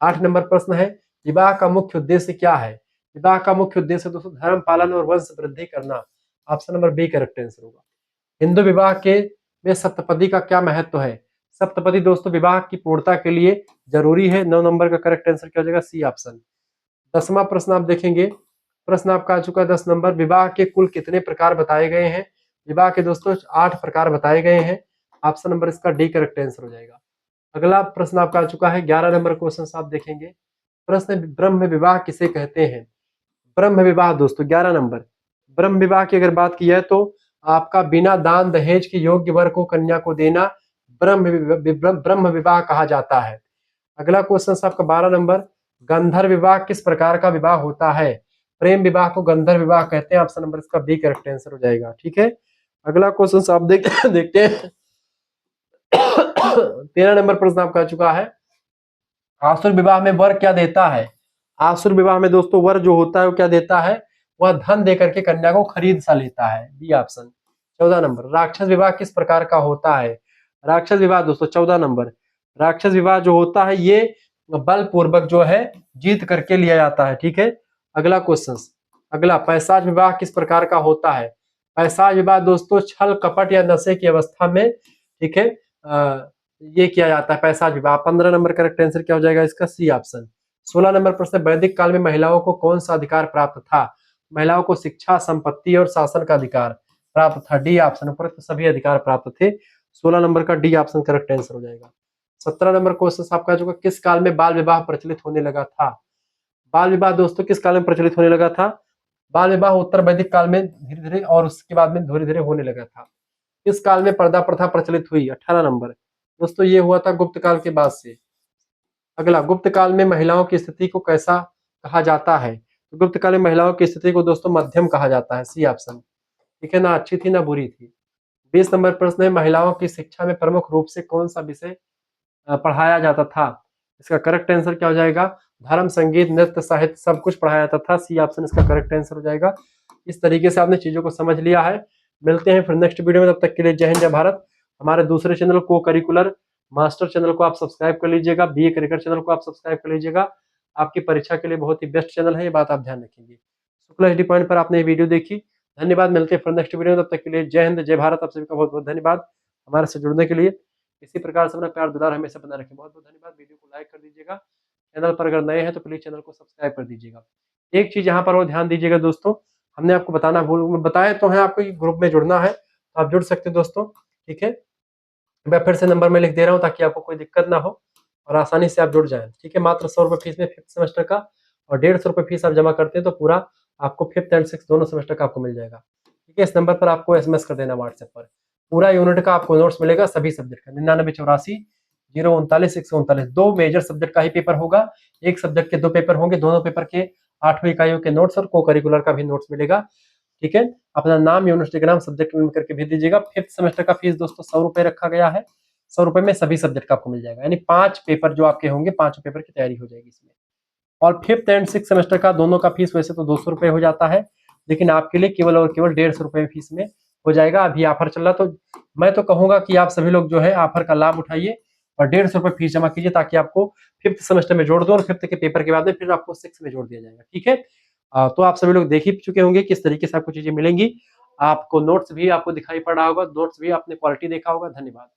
8 नंबर प्रश्न है, विवाह का मुख्य उद्देश्य क्या है? विवाह का मुख्य उद्देश्य दोस्तों धर्म पालन और वंश वृद्धि करना। Option number B correct answer होगा। हिंदू विवाह के में सप्तपदी का क्या महत्व है? सप्तपदी दोस्तों विवाह की पूर्णता के लिए जरूरी है। 9 नंबर का करेक्ट आंसर क्या हो जाएगा? C option. 10वां प्रश्न आप देखेंगे, प्रश्न आपका आ चुका है 10 नंबर, विवाह के कुल कितने प्रकार बताए गए हैं? विवाह के दोस्तों 8 प्रकार बताए गए हैं। ऑप्शन नंबर इसका डी करेक्ट आंसर हो जाएगा। अगला प्रश्न आपका आ चुका है 11 नंबर क्वेश्चन आप देखेंगे, प्रश्न ब्रह्म विवाह किसे कहते हैं? ब्रह्म विवाह दोस्तों 11 नंबर, ब्रह्म विवाह की अगर बात की है तो आपका बिना दान दहेज के योग्य वर को कन्या को देना ब्रह्म विवाह कहा जाता है। अगला क्वेश्चन आपका 12 नंबर, गंधर्व विवाह किस प्रकार का विवाह होता है? प्रेम विवाह को गंधर्व विवाह कहते हैं। ऑप्शन नंबर इसका बी करेक्ट आंसर हो जाएगा। ठीक है, अगला क्वेश्चन आप देखते हैं 13 नंबर प्रश्न आपका आ चुका है, आसुर विवाह में वर क्या देता है? आसुर विवाह में दोस्तों वर जो होता है वो क्या देता है? वह धन देकर के कन्या को खरीद सा लेता है। B option. 14 नंबर, राक्षस विवाह किस प्रकार का होता है? राक्षस विवाह दोस्तों 14 नंबर, राक्षस विवाह जो होता है ये बलपूर्वक जो है जीत करके लिया जाता है। ठीक है, अगला क्वेश्चन, अगला पैसाज विवाह किस प्रकार का होता है? पैसाज विवाह दोस्तों छल कपट या नशे की अवस्था में, ठीक है, ये किया जाता है पैसाज विवाह। 15 नंबर करेक्ट आंसर क्या हो जाएगा इसका? C option. 16 नंबर प्रश्न, वैदिक काल में महिलाओं को कौन सा अधिकार प्राप्त था? महिलाओं को शिक्षा, संपत्ति और शासन का अधिकार प्राप्त था। डी ऑप्शन, उपरोक्त सभी अधिकार प्राप्त थे। 16 नंबर का डी ऑप्शन करेक्ट आंसर हो जाएगा। 17 नंबर क्वेश्चन आपका जो किस काल में बाल विवाह प्रचलित होने लगा था? बाल विवाह दोस्तों किस काल में प्रचलित होने लगा था? बाल विवाह उत्तर वैदिक काल में धीरे धीरे और उसके बाद में धीरे धीरे होने लगा था। इस काल में पर्दा प्रथा प्रचलित हुई? 18 नंबर दोस्तों ये हुआ था गुप्त काल के बाद से। अगला, गुप्त काल में महिलाओं की स्थिति को कैसा कहा जाता है? तो गुप्त काल में महिलाओं की स्थिति को दोस्तों मध्यम कहा जाता है। C option. ठीक है, ना अच्छी थी ना बुरी थी। 20 नंबर प्रश्न है, महिलाओं की शिक्षा में प्रमुख रूप से कौन सा विषय पढ़ाया जाता था? इसका करेक्ट आंसर क्या हो जाएगा? धर्म, संगीत, नृत्य, साहित्य सब कुछ पढ़ाया जाता था। सी ऑप्शन इसका करेक्ट आंसर हो जाएगा। इस तरीके से आपने चीजों को समझ लिया है। मिलते हैं फिर नेक्स्ट वीडियो में, तब तक के लिए जय हिंद जय भारत। हमारे दूसरे चैनल को करिकुलर मास्टर चैनल को आप सब्सक्राइब कर लीजिएगा, बीए क्रिकेट चैनल को आप सब्सक्राइब कर लीजिएगा। आपकी परीक्षा के लिए बहुत ही बेस्ट चैनल है, ये बात आप ध्यान रखेंगे। शुक्ला एचडी पॉइंट पर आपने ये वीडियो देखी, धन्यवाद। मिलते हैं फिर नेक्स्ट वीडियो में, तब तक के लिए जय हिंद जय भारत। आप सभी का बहुत बहुत धन्यवाद हमारे से जुड़ने के लिए। इसी प्रकार से अपना प्यार दुलार हमेशा बना रखें। बहुत बहुत धन्यवाद। वीडियो को लाइक कर दीजिएगा, चैनल पर अगर नए हैं तो प्लीज चैनल को सब्सक्राइब कर दीजिएगा। एक चीज यहाँ पर और ध्यान दीजिएगा दोस्तों, हमने आपको बताया तो है आपको ग्रुप में जुड़ना है तो आप जुड़ सकते हैं दोस्तों। ठीक है, मैं फिर से नंबर में लिख दे रहा हूँ ताकि आपको कोई दिक्कत ना हो और आसानी से आप जुड़ जाएं। ठीक है, मात्र 100 रुपये फीस में 5th सेमेस्टर का और 150 रुपये फीस आप जमा करते हैं तो पूरा आपको 5th एंड 6th दोनों सेमेस्टर का आपको मिल जाएगा। ठीक है, इस नंबर पर आपको SMS कर देना व्हाट्सएप पर, पूरा यूनिट का आपको नोट्स मिलेगा सभी सब्जेक्ट का। 9984 039 139 2 मेजर सब्जेक्ट का ही पेपर होगा, एक सब्जेक्ट के 2 पेपर होंगे, दोनों पेपर के 8वीं इकाइयों के नोट्स और को करिकुलर का भी नोट्स मिलेगा। ठीक है। अपना नाम, यूनिवर्सिटी का नाम, सब्जेक्ट नेम करके भेज दीजिएगा। 5th सेमेस्टर का फीस दोस्तों 100 रुपए रखा गया है। 100 रुपए में सभी सब्जेक्ट का आपको मिल जाएगा, यानी 5 पेपर जो आपके होंगे, 5 पेपर की तैयारी हो जाएगी इसमें। और 5th एंड 6th सेमेस्टर का दोनों का फीस वैसे तो 200 रुपए हो जाता है, लेकिन आपके लिए केवल और केवल 150 रुपए फीस में हो जाएगा। अभी ऑफर चल रहा, तो मैं तो कहूंगा कि आप सभी लोग जो है ऑफर का लाभ उठाइए और 150 रुपए फीस जमा कीजिए, ताकि आपको 5th सेमेस्टर में जोड़ दो और 5th के पेपर के बाद में फिर आपको 6th में जोड़ दिया जाएगा। ठीक है। तो आप सभी लोग देख ही चुके होंगे किस तरीके से आपको चीजें मिलेंगी। आपको नोट्स भी आपको दिखाई पड़ रहा होगा, नोट्स भी आपने क्वालिटी देखा होगा। धन्यवाद।